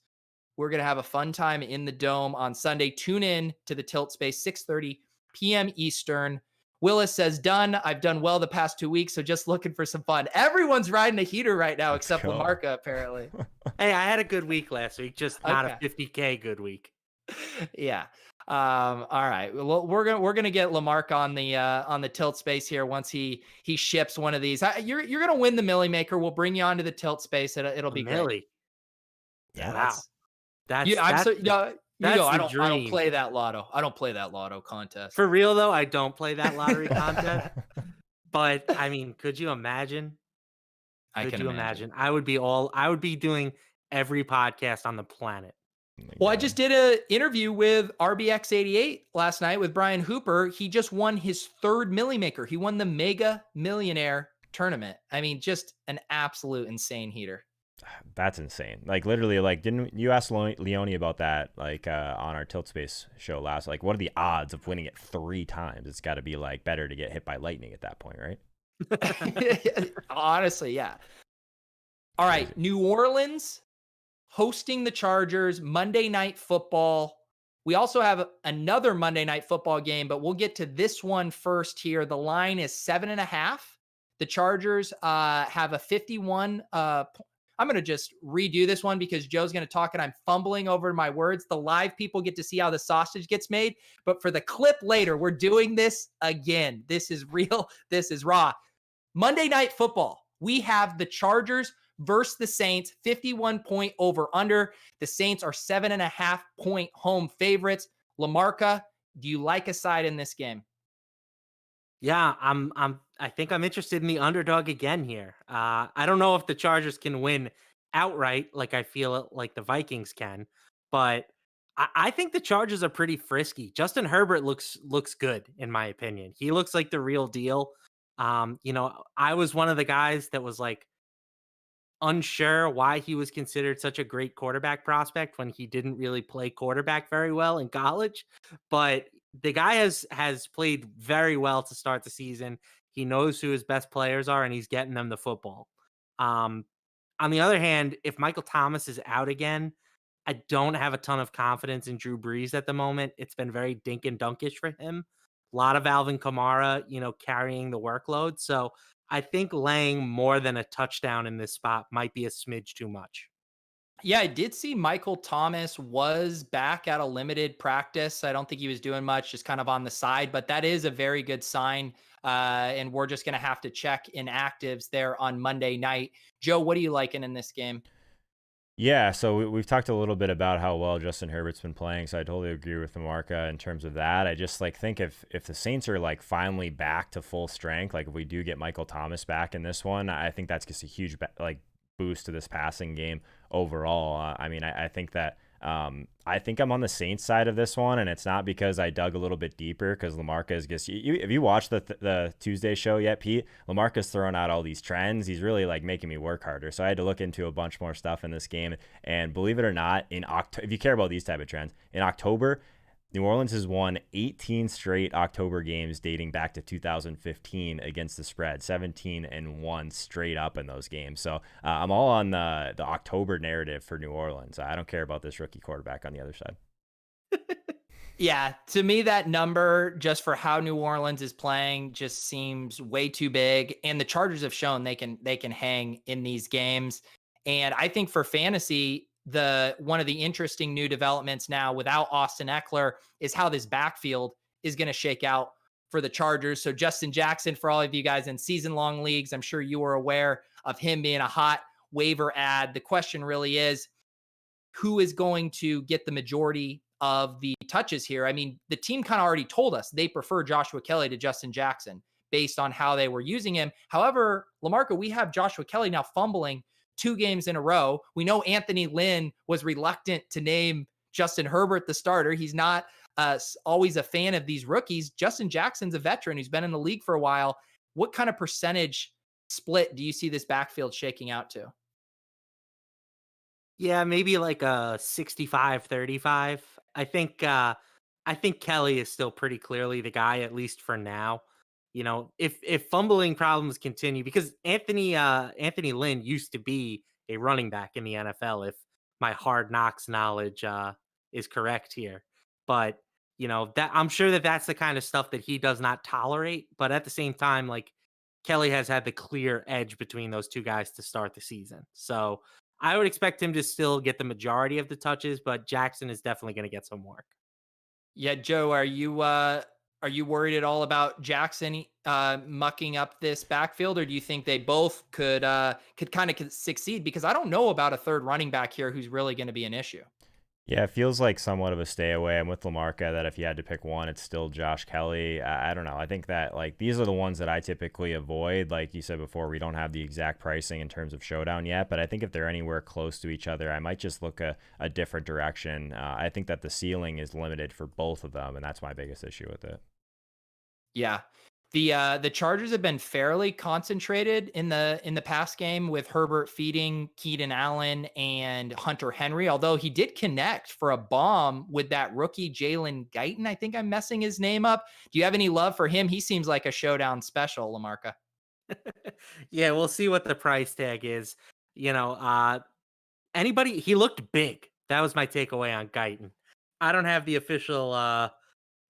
[SPEAKER 1] We're going to have a fun time in the Dome on Sunday. Tune in to the tilt space, 6:30 p.m. Eastern. Willis says, done. I've done well the past 2 weeks, so just looking for some fun. Everyone's riding a heater right now,
[SPEAKER 2] Let's
[SPEAKER 1] except
[SPEAKER 2] go.
[SPEAKER 1] LaMarca, apparently.
[SPEAKER 3] Hey, I had a good week last week, just not a
[SPEAKER 1] Okay.
[SPEAKER 3] 50K good week.
[SPEAKER 1] Yeah. All right. Well, we're gonna get LaMarca on the tilt space here once he ships one of these. You're gonna win the Millie Maker. We'll bring you onto the tilt space. It'll
[SPEAKER 3] A
[SPEAKER 1] be great.
[SPEAKER 3] Millie.
[SPEAKER 1] Yeah,
[SPEAKER 3] Wow.
[SPEAKER 1] yeah. I'm so you know
[SPEAKER 3] That's
[SPEAKER 1] I
[SPEAKER 3] the
[SPEAKER 1] don't
[SPEAKER 3] dream.
[SPEAKER 1] play that lotto. I don't play that lotto contest.
[SPEAKER 3] For real though, I don't play that lottery contest. But I mean, could you imagine?
[SPEAKER 1] I
[SPEAKER 3] Could
[SPEAKER 1] can
[SPEAKER 3] you
[SPEAKER 1] imagine.
[SPEAKER 3] imagine? I would be doing every podcast on the planet.
[SPEAKER 2] Oh my
[SPEAKER 1] Well, I
[SPEAKER 2] God.
[SPEAKER 1] just did an interview with RBX88 last night with Brian Hooper. He just won his third Millie Maker. He won the Mega Millionaire tournament. I mean, just an absolute insane heater.
[SPEAKER 2] That's insane. Like literally, like didn't you ask Leone about that? Like on our Tilt Space show last. Like, what are the odds of winning it 3 times? It's got to be like better to get hit by lightning at that point, right?
[SPEAKER 1] Honestly, yeah. All right,
[SPEAKER 2] Crazy.
[SPEAKER 1] New Orleans hosting the Chargers, Monday Night Football. We also have another Monday Night Football game, but we'll get to this one first here. The line is 7.5. The Chargers have a 51. I'm going to just redo this one because Joe's going to talk and I'm fumbling over my words. The live people get to see how the sausage gets made. But for the clip later, we're doing this again. This is real. This is raw. Monday Night Football. We have the Chargers versus the Saints, 51-point over under. The Saints are 7.5-point home favorites. LaMarca, do you like a side in this game?
[SPEAKER 3] Yeah, I think I'm interested in the underdog again here. I don't know if the Chargers can win outright like I feel like the Vikings can, but I think the Chargers are pretty frisky. Justin Herbert looks good in my opinion. He looks like the real deal. I was one of the guys that was like unsure why he was considered such a great quarterback prospect when he didn't really play quarterback very well in college. But the guy has played very well to start the season. He knows who his best players are and he's getting them the football. Um, on the other hand, if Michael Thomas is out again, I don't have a ton of confidence in Drew Brees at the moment. It's been very dink and dunkish for him. A lot of Alvin Kamara, carrying the workload. So I think laying more than a touchdown in this spot might be a smidge too much.
[SPEAKER 1] Yeah, I did see Michael Thomas was back at a limited practice. I don't think he was doing much, just kind of on the side, but that is a very good sign. And we're just going to have to check inactives there on Monday night. Joe, what are you liking in this game?
[SPEAKER 2] Yeah, so we've talked a little bit about how well Justin Herbert's been playing, so I totally agree with LaMarca in terms of that. I just like think if the Saints are like finally back to full strength, like if we do get Michael Thomas back in this one, I think that's just a huge like boost to this passing game overall. I mean, I think that I think I'm on the Saints side of this one, and it's not because I dug a little bit deeper because LaMarca is just if you watched the Tuesday show yet, Pete, LaMarca's throwing out all these trends. He's really like making me work harder. So I had to look into a bunch more stuff in this game. And believe it or not, in October, if you care about these type of trends, in October, New Orleans has won 18 straight October games dating back to 2015 against the spread, 17-1 straight up in those games. So I'm all on the October narrative for New Orleans. I don't care about this rookie quarterback on the other side.
[SPEAKER 1] Yeah, to me, that number just for how New Orleans is playing just seems way too big. And the Chargers have shown they can hang in these games. And I think for fantasy, one of the interesting new developments now without Austin Eckler is how this backfield is going to shake out for the Chargers. So Justin Jackson, for all of you guys in season-long leagues, I'm sure you were aware of him being a hot waiver ad. The question really is, who is going to get the majority of the touches here? I mean, the team kind of already told us they prefer Joshua Kelly to Justin Jackson based on how they were using him. However, LaMarca, we have Joshua Kelly now fumbling 2 games in a row. We know Anthony Lynn was reluctant to name Justin Herbert the starter. He's not always a fan of these rookies. Justin Jackson's a veteran who's been in the league for a while. What kind of percentage split do you see this backfield shaking out to?
[SPEAKER 3] Yeah, maybe like a 65-35. I think Kelly is still pretty clearly the guy, at least for now. If fumbling problems continue, because Anthony Lynn used to be a running back in the NFL, if my hard knocks knowledge is correct here. But that I'm sure that that's the kind of stuff that he does not tolerate. But at the same time, like Kelly has had the clear edge between those two guys to start the season. So I would expect him to still get the majority of the touches, but Jackson is definitely going to get some work.
[SPEAKER 1] Yeah, Joe, are you worried at all about Jackson mucking up this backfield, or do you think they both could kind of succeed? Because I don't know about a third running back here who's really going to be an issue.
[SPEAKER 2] Yeah, it feels like somewhat of a stay away. I'm with LaMarca that if you had to pick one, it's still Josh Kelly. I don't know. I think that like these are the ones that I typically avoid. Like you said before, we don't have the exact pricing in terms of showdown yet, but I think if they're anywhere close to each other, I might just look a different direction. I think that the ceiling is limited for both of them, and that's my biggest issue with it.
[SPEAKER 1] Yeah. The Chargers have been fairly concentrated in the pass game with Herbert feeding Keenan Allen and Hunter Henry, although he did connect for a bomb with that rookie Jalen Guyton. I think I'm messing his name up. Do you have any love for him? He seems like a showdown special, LaMarca.
[SPEAKER 3] Yeah, we'll see what the price tag is. He looked big. That was my takeaway on Guyton. I don't have the official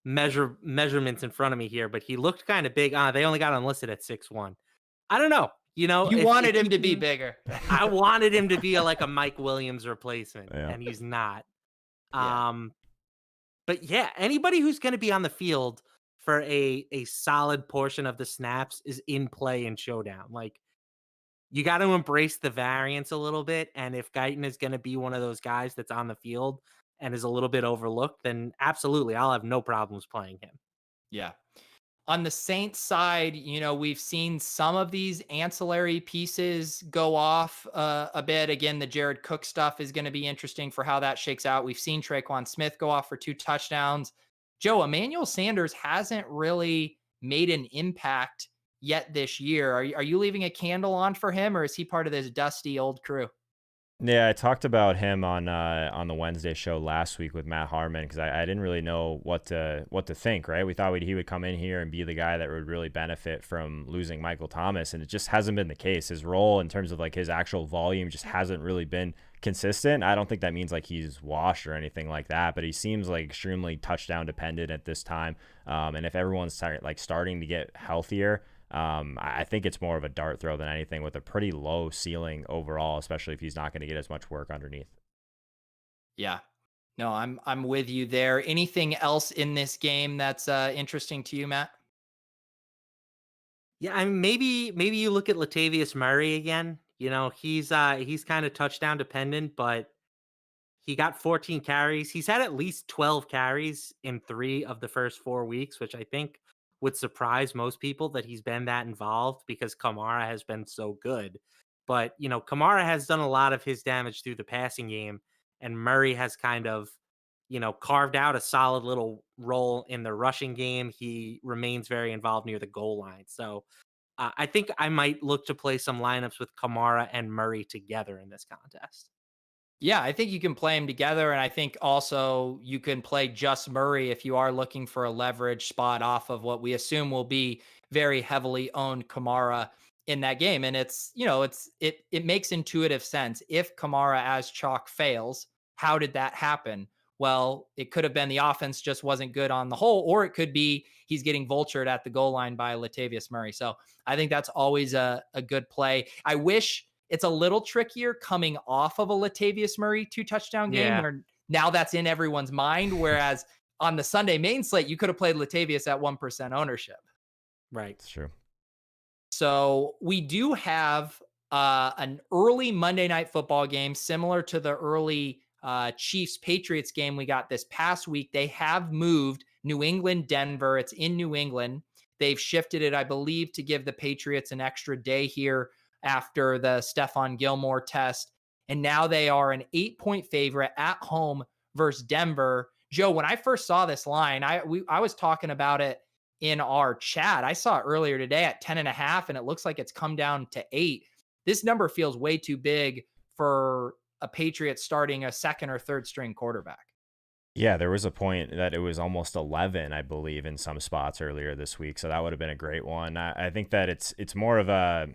[SPEAKER 3] measurements in front of me here, but he looked kind of big. They only got him listed at 6'1". I don't know.
[SPEAKER 1] You wanted him to be bigger.
[SPEAKER 3] I wanted him to be like a Mike Williams replacement,
[SPEAKER 2] Yeah.
[SPEAKER 3] and he's not.
[SPEAKER 1] Yeah.
[SPEAKER 3] But yeah, anybody who's going to be on the field for a solid portion of the snaps is in play in showdown. Like, you got to embrace the variance a little bit, and if Guyton is going to be one of those guys that's on the field and is a little bit overlooked, then absolutely, I'll have no problems playing him.
[SPEAKER 1] Yeah. On the Saints side, we've seen some of these ancillary pieces go off a bit. Again, the Jared Cook stuff is going to be interesting for how that shakes out. We've seen Traquan Smith go off for 2 touchdowns. Joe, Emmanuel Sanders hasn't really made an impact yet this year. Are you leaving a candle on for him, or is he part of this dusty old crew?
[SPEAKER 2] Yeah, I talked about him on the Wednesday show last week with Matt Harmon because I didn't really know what to think, right? We thought he would come in here and be the guy that would really benefit from losing Michael Thomas, and it just hasn't been the case. His role in terms of like his actual volume just hasn't really been consistent. I don't think that means like he's washed or anything like that, but he seems like extremely touchdown dependent at this time. And if everyone's starting to get healthier, I think it's more of a dart throw than anything with a pretty low ceiling overall, especially if he's not going to get as much work underneath.
[SPEAKER 1] Yeah, no, I'm with you there. Anything else in this game that's interesting to you, Matt?
[SPEAKER 3] Yeah, I mean, maybe you look at Latavius Murray again. He's kind of touchdown dependent, but he got 14 carries. He's had at least 12 carries in 3 of the first 4 weeks, which I think would surprise most people that he's been that involved because Kamara has been so good. But, Kamara has done a lot of his damage through the passing game, and Murray has kind of, carved out a solid little role in the rushing game. He remains very involved near the goal line. So I think I might look to play some lineups with Kamara and Murray together in this contest.
[SPEAKER 1] Yeah, I think you can play them together. And I think also you can play just Murray if you are looking for a leverage spot off of what we assume will be very heavily owned Kamara in that game. And it makes intuitive sense. If Kamara as chalk fails, how did that happen? Well, it could have been the offense just wasn't good on the whole, or it could be he's getting vultured at the goal line by Latavius Murray. So I think that's always a good play. I wish it's a little trickier coming off of a Latavius Murray 2 touchdown game where now that's in everyone's mind. Whereas on the Sunday main slate, you could have played Latavius at 1% ownership.
[SPEAKER 3] Right.
[SPEAKER 2] It's true.
[SPEAKER 1] So we do have an early Monday Night Football game similar to the early Chiefs Patriots game we got this past week. They have moved New England, Denver. It's in New England. They've shifted it, I believe, to give the Patriots an extra day here after the Stephon Gilmore test. And now they are an 8-point favorite at home versus Denver. Joe, when I first saw this line, I was talking about it in our chat. I saw it earlier today at 10.5, and it looks like it's come down to 8. This number feels way too big for a Patriot starting a second or third string quarterback.
[SPEAKER 2] Yeah, there was a point that it was almost 11, I believe, in some spots earlier this week. So that would have been a great one. I think that it's more of a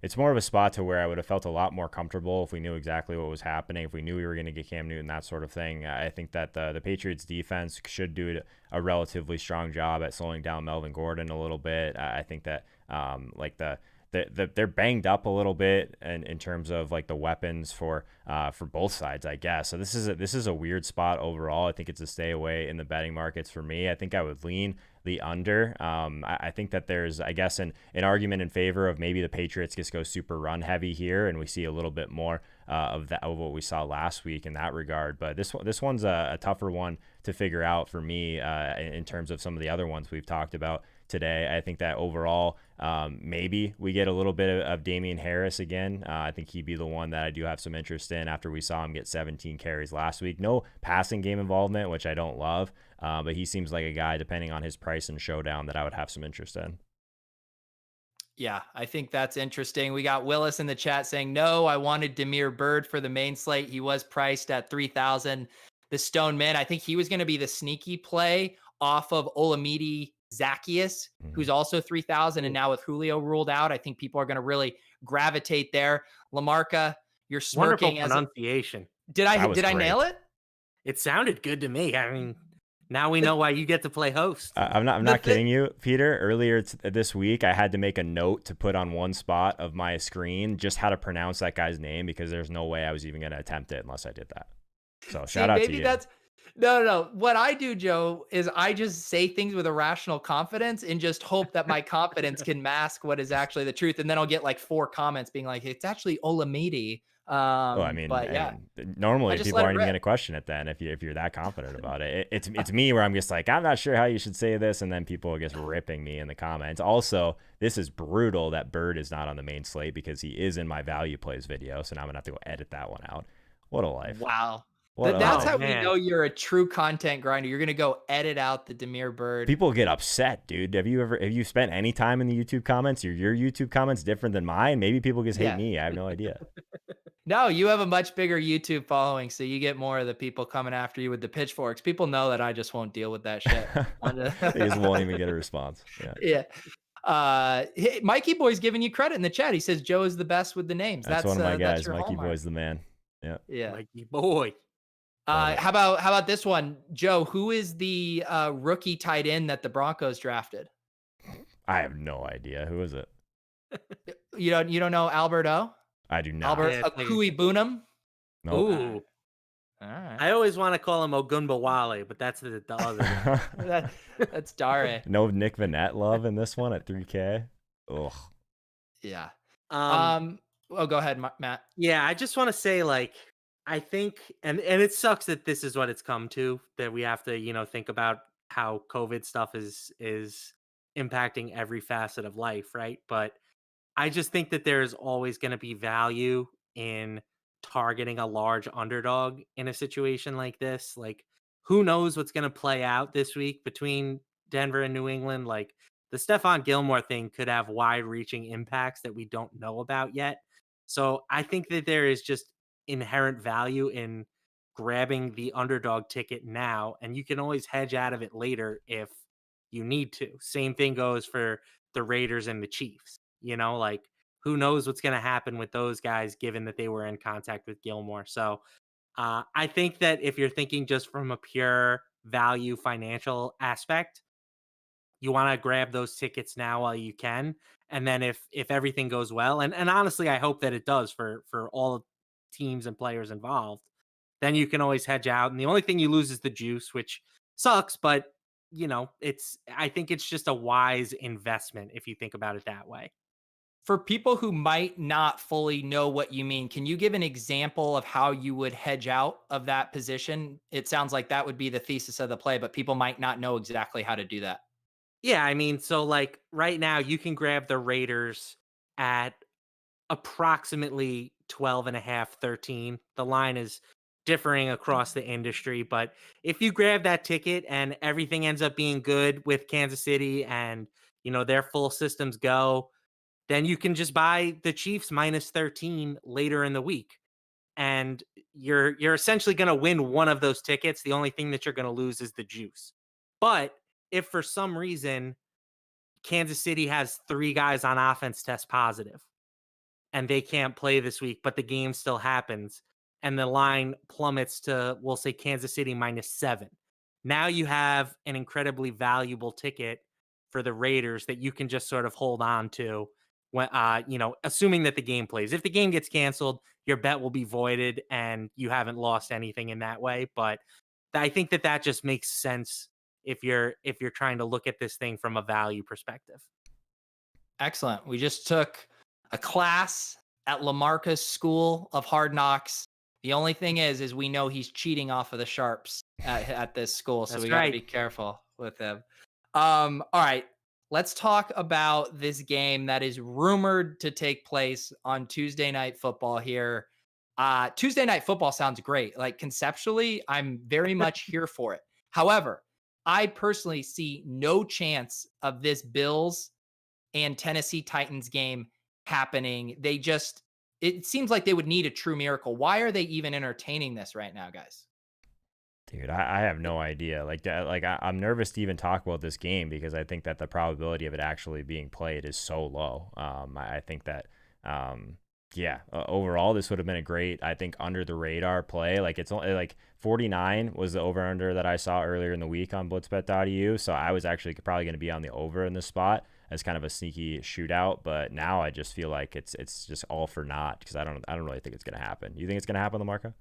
[SPEAKER 2] it's more of a spot to where I would have felt a lot more comfortable if we knew exactly what was happening, if we knew we were going to get Cam Newton, that sort of thing. I think that the Patriots defense should do a relatively strong job at slowing down Melvin Gordon a little bit. I think that they're banged up a little bit in terms of like the weapons for both sides, I guess. So this is a weird spot overall. I think it's a stay away in the betting markets for me. I think I would lean the under. I think that there's, I guess, an argument in favor of maybe the Patriots just go super run heavy here, and we see a little bit more of what we saw last week in that regard. But this one's a tougher one to figure out for me in terms of some of the other ones we've talked about today. I think that overall, maybe we get a little bit of Damian Harris again. I think he'd be the one that I do have some interest in after we saw him get 17 carries last week. No passing game involvement, which I don't love, but he seems like a guy, depending on his price and showdown, that I would have some interest in.
[SPEAKER 1] Yeah, I think that's interesting. We got Willis in the chat saying, no, I wanted Damier Byrd for the main slate. He was priced at 3,000. The Stone Man, I think he was going to be the sneaky play off of Olamide Zaccheaus, who's also 3,000. And now with Julio ruled out, I think people are going to really gravitate there. LaMarca, you're smirking.
[SPEAKER 3] Wonderful pronunciation.
[SPEAKER 1] Did I nail it?
[SPEAKER 3] It sounded good to me. I mean, now we know why you get to play host.
[SPEAKER 2] I'm not kidding you, Peter. Earlier this week, I had to make a note to put on one spot of my screen just how to pronounce that guy's name, because there's no way I was even going to attempt it unless I did that. So shout out to you.
[SPEAKER 1] No. What I do, Joe, is I just say things with irrational confidence and just hope that my confidence can mask what is actually the truth. And then I'll get like 4 comments being like, it's actually Olamide.
[SPEAKER 2] Well, I mean,
[SPEAKER 1] but yeah,
[SPEAKER 2] normally people aren't even going to question it then if you're that confident about it. It's me where I'm just like, I'm not sure how you should say this, and then people are just ripping me in the comments. Also, this is brutal that Bird is not on the main slate because he is in my value plays video, so now I'm gonna have to go edit that one out. What a life!
[SPEAKER 1] Wow. That's how we know you're a true content grinder. You're going to go edit out the Damier Byrd.
[SPEAKER 2] People get upset, dude. Have you spent any time in the YouTube comments? Your YouTube comments different than mine? Maybe people just hate me. I have no idea.
[SPEAKER 1] No, you have a much bigger YouTube following, so you get more of the people coming after you with the pitchforks. People know that I just won't deal with that shit.
[SPEAKER 2] They just won't even get a response. Yeah.
[SPEAKER 1] Hey, Mikey Boy's giving you credit in the chat. He says Joe is the best with the names.
[SPEAKER 2] That's one of my guys. Mikey Boy's the man.
[SPEAKER 1] Yeah.
[SPEAKER 3] Mikey Boy.
[SPEAKER 1] How about this one, Joe? Who is the rookie tight end that the Broncos drafted?
[SPEAKER 2] I have no idea. Who is it?
[SPEAKER 1] You don't know Alberto?
[SPEAKER 2] I do not.
[SPEAKER 1] Albert Akui Bunam?
[SPEAKER 2] Nope.
[SPEAKER 3] Ooh.
[SPEAKER 1] All right.
[SPEAKER 3] I always want to call him Ogunbowale, but that's the other one.
[SPEAKER 1] That's Dare.
[SPEAKER 2] No Nick Vanette love in this one at 3K. Ugh.
[SPEAKER 1] Yeah. Go ahead, Matt.
[SPEAKER 3] Yeah, I just want to say, like, I think, and it sucks that this is what it's come to, that we have to, think about how COVID stuff is impacting every facet of life, right? But I just think that there's always going to be value in targeting a large underdog in a situation like this. Like, who knows what's going to play out this week between Denver and New England? Like, the Stephon Gilmore thing could have wide-reaching impacts that we don't know about yet. So I think that there is just inherent value in grabbing the underdog ticket now, and you can always hedge out of it later if you need to. Same thing goes for the Raiders and the Chiefs. Like, who knows what's going to happen with those guys given that they were in contact with Gilmore. So I think that if you're thinking just from a pure value financial aspect, you want to grab those tickets now while you can. And then if everything goes well, and honestly, I hope that it does for all teams and players involved, then you can always hedge out. And the only thing you lose is the juice, which sucks, but I think it's just a wise investment if you think about it that way.
[SPEAKER 1] For people who might not fully know what you mean, can you give an example of how you would hedge out of that position? It sounds like that would be the thesis of the play, but people might not know exactly how to do that.
[SPEAKER 3] Yeah, I mean, so like right now you can grab the Raiders at approximately 12.5, 13. The line is differing across the industry, but if you grab that ticket and everything ends up being good with Kansas City and, their full systems go, then you can just buy the Chiefs minus 13 later in the week. And you're essentially going to win one of those tickets. The only thing that you're going to lose is the juice. But if for some reason Kansas City has 3 guys on offense test positive, and they can't play this week, but the game still happens, and the line plummets to, we'll say, Kansas City -7. Now you have an incredibly valuable ticket for the Raiders that you can just sort of hold on to when, assuming that the game plays. If the game gets canceled, your bet will be voided and you haven't lost anything in that way. But I think that just makes sense if you're trying to look at this thing from a value perspective.
[SPEAKER 1] Excellent. We just took a class at LaMarca's School of Hard Knocks. The only thing is we know he's cheating off of the sharps at this school, so
[SPEAKER 3] That's
[SPEAKER 1] we got to
[SPEAKER 3] right.
[SPEAKER 1] be careful with him. All right, let's talk about this game that is rumored to take place on Tuesday Night Football here. Tuesday Night Football sounds great. Like conceptually, I'm very much here for it. However, I personally see no chance of this Bills and Tennessee Titans game happening. It seems like they would need a true miracle. Why are they even entertaining this right now, guys?
[SPEAKER 2] Dude, I have no idea. I'm nervous to even talk about this game because I think that the probability of it actually being played is so low. I think that, overall, this would have been a great, I think, under the radar play. Like it's only like 49 was the over under that I saw earlier in the week on blitzbet.eu. So I was actually probably going to be on the over in this spot as kind of a sneaky shootout. But now I just feel like it's just all for naught because I don't really think it's going to happen. You think it's going to happen, LaMarca?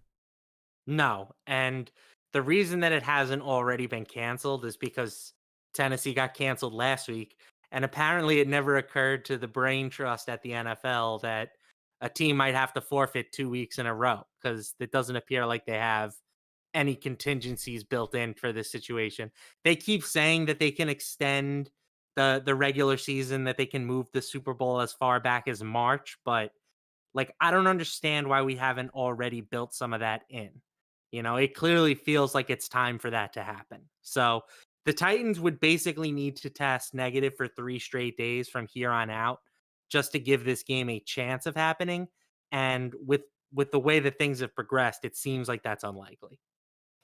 [SPEAKER 3] No. And the reason that it hasn't already been canceled is because Tennessee got canceled last week. And apparently it never occurred to the brain trust at the NFL that a team might have to forfeit 2 weeks in a row, because it doesn't appear like they have any contingencies built in for this situation. They keep saying that they can extend the regular season, that they can move the Super Bowl as far back as March, but like I don't understand why we haven't already built some of that in. It clearly feels like it's time for that to happen. So the Titans would basically need to test negative for 3 straight days from here on out just to give this game a chance of happening. And with the way that things have progressed, it seems like that's unlikely.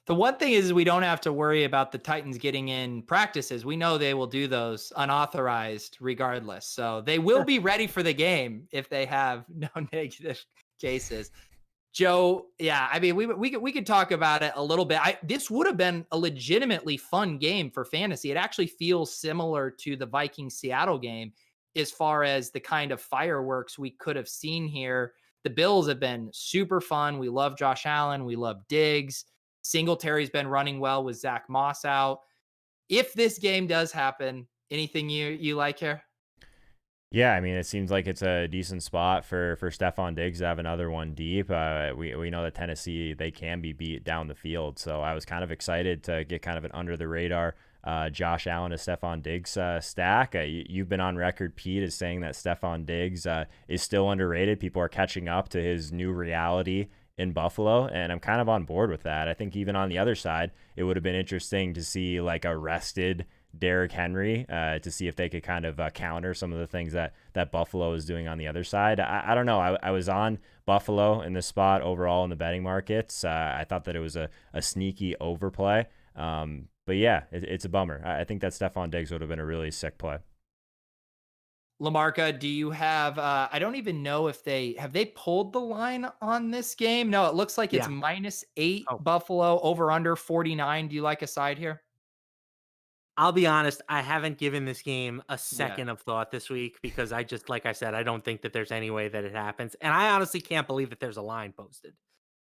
[SPEAKER 1] The one thing is we don't have to worry about the Titans getting in practices. We know they will do those unauthorized regardless. So they will be ready for the game if they have no negative cases. Joe, yeah, I mean, we could talk about it a little bit. This would have been a legitimately fun game for fantasy. It actually feels similar to the Vikings Seattle game as far as the kind of fireworks we could have seen here. The Bills have been super fun. We love Josh Allen. We love Diggs. Singletary's been running well with Zach Moss out. If this game does happen, anything you like here?
[SPEAKER 2] Yeah, I mean, it seems like it's a decent spot for Stephon Diggs to have another one deep. We know that Tennessee, they can be beat down the field. So I was kind of excited to get kind of an under the radar Josh Allen to Stephon Diggs stack. You've been on record, Pete, as saying that Stephon Diggs is still underrated. People are catching up to his new reality in Buffalo, and I'm kind of on board with that. I think even on the other side, it would have been interesting to see like a rested Derrick Henry to see if they could kind of counter some of the things that Buffalo is doing on the other side. I don't know. I was on Buffalo in this spot overall in the betting markets. I thought that it was a sneaky overplay. But yeah, it's a bummer. I think that Stephon Diggs would have been a really sick play.
[SPEAKER 1] LaMarca, do you have I don't even know if they pulled the line on this game. No, it looks like it's
[SPEAKER 3] Yeah.
[SPEAKER 1] -8
[SPEAKER 3] Oh,
[SPEAKER 1] Buffalo, over under 49. Do you like a side here?
[SPEAKER 3] I'll be honest, I haven't given this game a
[SPEAKER 1] Yeah.
[SPEAKER 3] second of thought this week because I just, like I said, I don't think that there's any way that it happens. And I honestly can't believe that there's a line posted.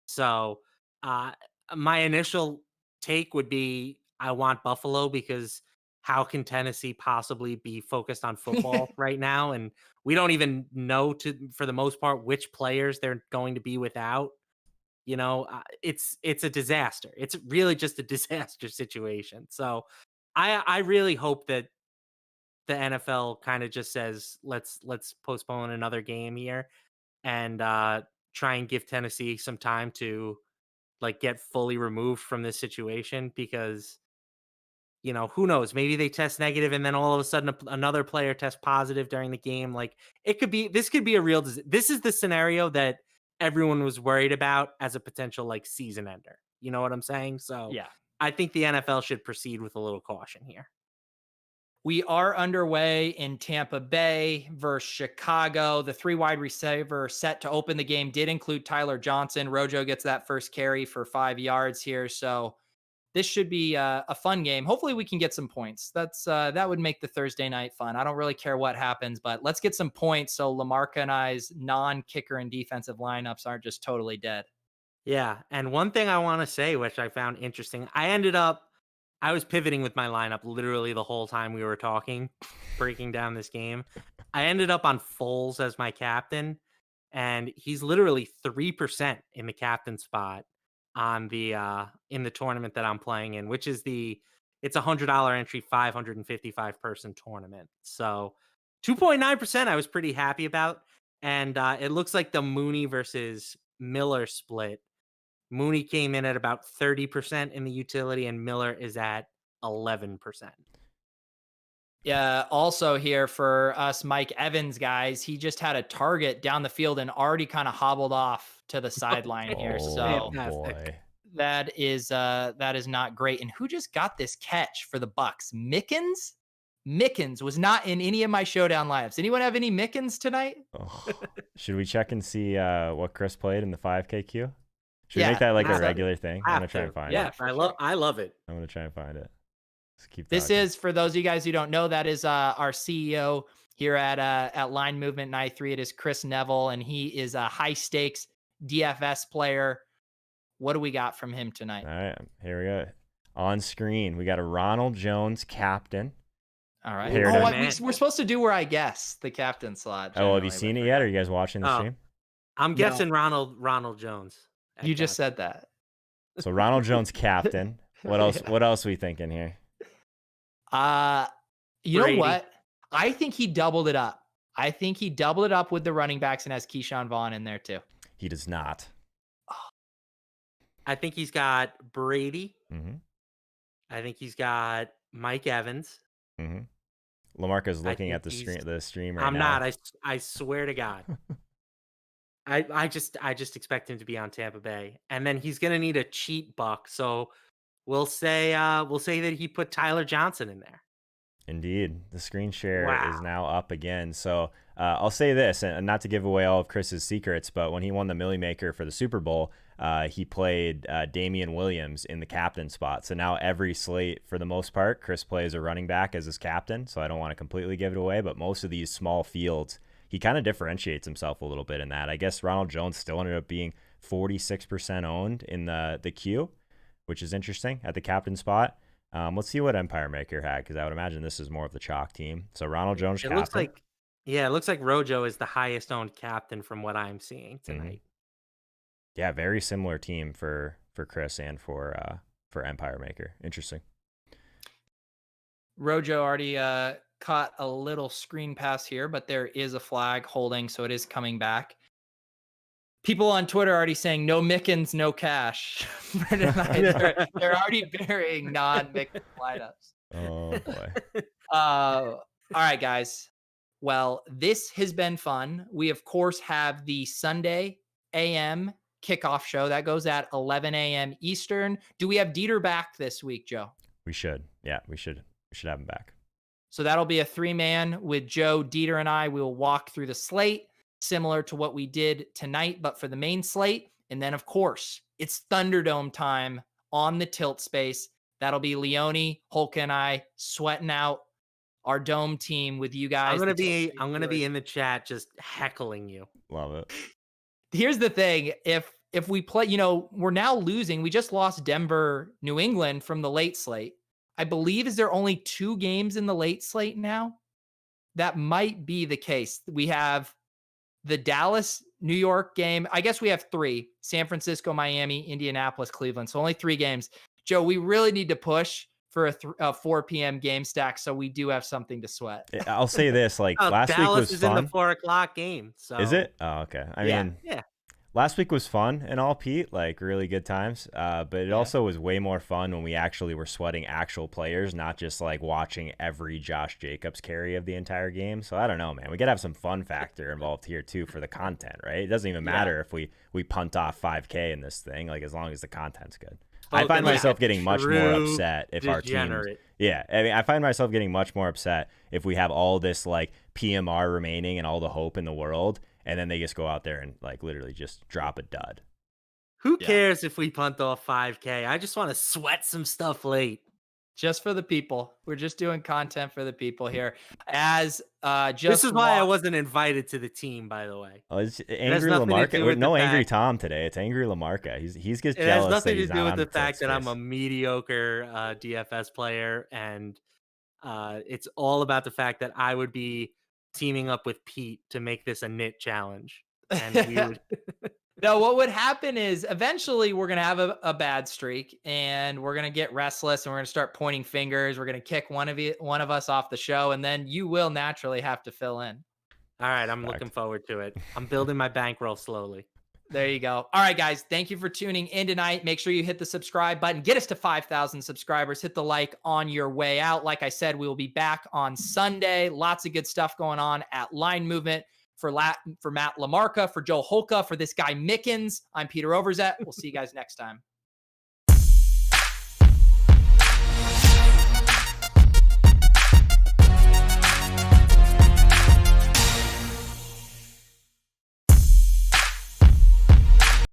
[SPEAKER 3] So, uh, my initial take would be I want Buffalo, because how can Tennessee possibly be focused on football right now? And we don't even know, for the most part, which players they're going to be without. It's a disaster. It's really just a disaster situation. So, I really hope that the NFL kind of just says, let's postpone another game here and try and give Tennessee some time to like get fully removed from this situation, because who knows, maybe they test negative and then all of a sudden another player tests positive during the game. Like this could be a real this is the scenario that everyone was worried about as a potential like season ender. You know what I'm saying? So
[SPEAKER 1] Yeah.
[SPEAKER 3] I think the NFL should proceed with a little caution here.
[SPEAKER 1] We are underway in Tampa Bay versus Chicago. The 3 wide receiver set to open the game did include Tyler Johnson. Rojo gets that first carry for 5 yards here. So this should be a fun game. Hopefully we can get some points. That would make the Thursday night fun. I don't really care what happens, but let's get some points so LaMarca and I's non-kicker and defensive lineups aren't just totally dead.
[SPEAKER 3] Yeah. And one thing I want to say, which I found interesting, I was pivoting with my lineup literally the whole time we were talking, breaking down this game. I ended up on Foles as my captain, and he's literally 3% in the captain spot on the in the tournament that I'm playing in, which is it's a $100 entry, 555 person tournament. So 2.9% I was pretty happy about. And it looks like the Mooney versus Miller split. Mooney came in at about 30% in the utility, and Miller is at 11%.
[SPEAKER 1] Yeah. Also here for us, Mike Evans guys, he just had a target down the field and already kind of hobbled off to the sideline here. So
[SPEAKER 2] boy.
[SPEAKER 1] that is not great. And who just got this catch for the Bucks? Mickens? Mickens was not in any of my showdown lives. Anyone have any Mickens tonight?
[SPEAKER 2] Oh. Should we check and see what Chris played in the 5K queue? Should we make that like a regular thing? I'm gonna try and find it.
[SPEAKER 3] Yeah, I love it.
[SPEAKER 2] I'm gonna try and find it. Let's keep
[SPEAKER 1] this
[SPEAKER 2] talking.
[SPEAKER 1] is, for those of you guys who don't know, that is our CEO here at Line Movement 93. It is Chris Neville, and he is a high stakes DFS player. What do we got from him tonight?
[SPEAKER 2] All right, here we go. On screen, we got a Ronald Jones captain.
[SPEAKER 1] All right. We're supposed to do where I guess the captain slot.
[SPEAKER 2] Oh, have you seen it yet? Are you guys watching the stream?
[SPEAKER 3] I'm guessing Ronald Jones.
[SPEAKER 1] You just said that.
[SPEAKER 2] So Ronald Jones captain. What else? What else are we thinking here?
[SPEAKER 1] You know what? I think he doubled it up. I think he doubled it up with the running backs and has Keyshawn Vaughn in there too.
[SPEAKER 2] He does not.
[SPEAKER 3] I think he's got Brady.
[SPEAKER 2] Mm-hmm.
[SPEAKER 3] I think he's got Mike Evans.
[SPEAKER 2] Mm-hmm. LaMarca's looking at the stream right now.
[SPEAKER 3] I'm not. I swear to God. I just expect him to be on Tampa Bay, and then he's gonna need a cheat buck. So we'll say that he put Tyler Johnson in there.
[SPEAKER 2] Indeed, the screen share is now up again. So I'll say this, and not to give away all of Chris's secrets, but when he won the Millie Maker for the Super Bowl, he played Damian Williams in the captain spot. So now every slate, for the most part, Chris plays a running back as his captain. So I don't want to completely give it away, but most of these small fields, he kind of differentiates himself a little bit in that. I guess Ronald Jones still ended up being 46% owned in the queue, which is interesting at the captain spot. Let's see what Empire Maker had, because I would imagine this is more of the chalk team. So Ronald Jones captain.
[SPEAKER 3] It looks like Rojo is the highest owned captain from what I'm seeing tonight.
[SPEAKER 2] Mm-hmm. Yeah, very similar team for Chris and for Empire Maker. Interesting.
[SPEAKER 1] Rojo already caught a little screen pass here, but there is a flag holding, so it is coming back. People on Twitter are already saying no Mickens, no cash. they're already burying non-Mickens lineups.
[SPEAKER 2] Oh boy.
[SPEAKER 1] All right, guys. Well, this has been fun. We of course have the Sunday AM kickoff show that goes at 11 a.m. Eastern. Do we have Dieter back this week, Joe?
[SPEAKER 2] We should. Yeah, we should have him back.
[SPEAKER 1] So that'll be a 3-man with Joe, Dieter, and I. We will walk through the slate, similar to what we did tonight, but for the main slate. And then, of course, it's Thunderdome time on the tilt space. That'll be Leone, Holka, and I sweating out our dome team with you guys.
[SPEAKER 3] I'm gonna be in the chat just heckling you.
[SPEAKER 2] Love it.
[SPEAKER 1] Here's the thing. If we play, we're now losing. We just lost Denver, New England from the late slate. I believe, is there only 2 games in the late slate now? That might be the case. We have the Dallas, New York game. I guess we have 3: San Francisco, Miami, Indianapolis, Cleveland. So only 3 games. Joe, we really need to push for a 4 p.m. game stack, so we do have something to sweat.
[SPEAKER 2] I'll say this: last
[SPEAKER 3] Dallas
[SPEAKER 2] week was
[SPEAKER 3] is
[SPEAKER 2] fun.
[SPEAKER 3] in the 4:00 game. So
[SPEAKER 2] is it? Oh, okay. I mean, last week was fun and all, Pete. Really good times. But it also was way more fun when we actually were sweating actual players, not just watching every Josh Jacobs carry of the entire game. So I don't know, man. We gotta have some fun factor involved here too for the content, right? It doesn't even matter if we punt off 5K in this thing, as long as the content's good. I find
[SPEAKER 3] like
[SPEAKER 2] myself
[SPEAKER 3] a
[SPEAKER 2] getting much more
[SPEAKER 3] true
[SPEAKER 2] upset if our teams.
[SPEAKER 3] degenerate.
[SPEAKER 2] Yeah, I mean, I find myself getting much more upset if we have all this like PMR remaining and all the hope in the world, and then they just go out there and like literally just drop a dud.
[SPEAKER 3] Who cares if we punt off 5K? I just want to sweat some stuff late.
[SPEAKER 1] Just for the people. We're just doing content for the people here. As
[SPEAKER 3] This is why I wasn't invited to the team, by the way.
[SPEAKER 2] Oh, it's
[SPEAKER 3] has
[SPEAKER 2] angry
[SPEAKER 3] nothing to do
[SPEAKER 2] LaMarca.
[SPEAKER 3] with
[SPEAKER 2] No
[SPEAKER 3] the
[SPEAKER 2] angry
[SPEAKER 3] fact-
[SPEAKER 2] Tom today. It's angry LaMarca. He's gets
[SPEAKER 3] It has
[SPEAKER 2] jealous that
[SPEAKER 3] nothing to
[SPEAKER 2] he's
[SPEAKER 3] do
[SPEAKER 2] not
[SPEAKER 3] with
[SPEAKER 2] on
[SPEAKER 3] the fact that I'm a
[SPEAKER 2] space.
[SPEAKER 3] mediocre DFS player, and it's all about the fact that I would be teaming up with Pete to make this a knit challenge. And we would
[SPEAKER 1] No, what would happen is eventually we're going to have a bad streak and we're going to get restless and we're going to start pointing fingers. We're going to kick one of us off the show, and then you will naturally have to fill in.
[SPEAKER 3] All right, I'm looking forward to it. I'm building my bankroll slowly.
[SPEAKER 1] There you go. All right, guys. Thank you for tuning in tonight. Make sure you hit the subscribe button. Get us to 5,000 subscribers. Hit the like on your way out. Like I said, we will be back on Sunday. Lots of good stuff going on at Line Movement. For Matt LaMarca, for Joe Holka, for this guy Mickens, I'm Peter Overzet. We'll see you guys next time.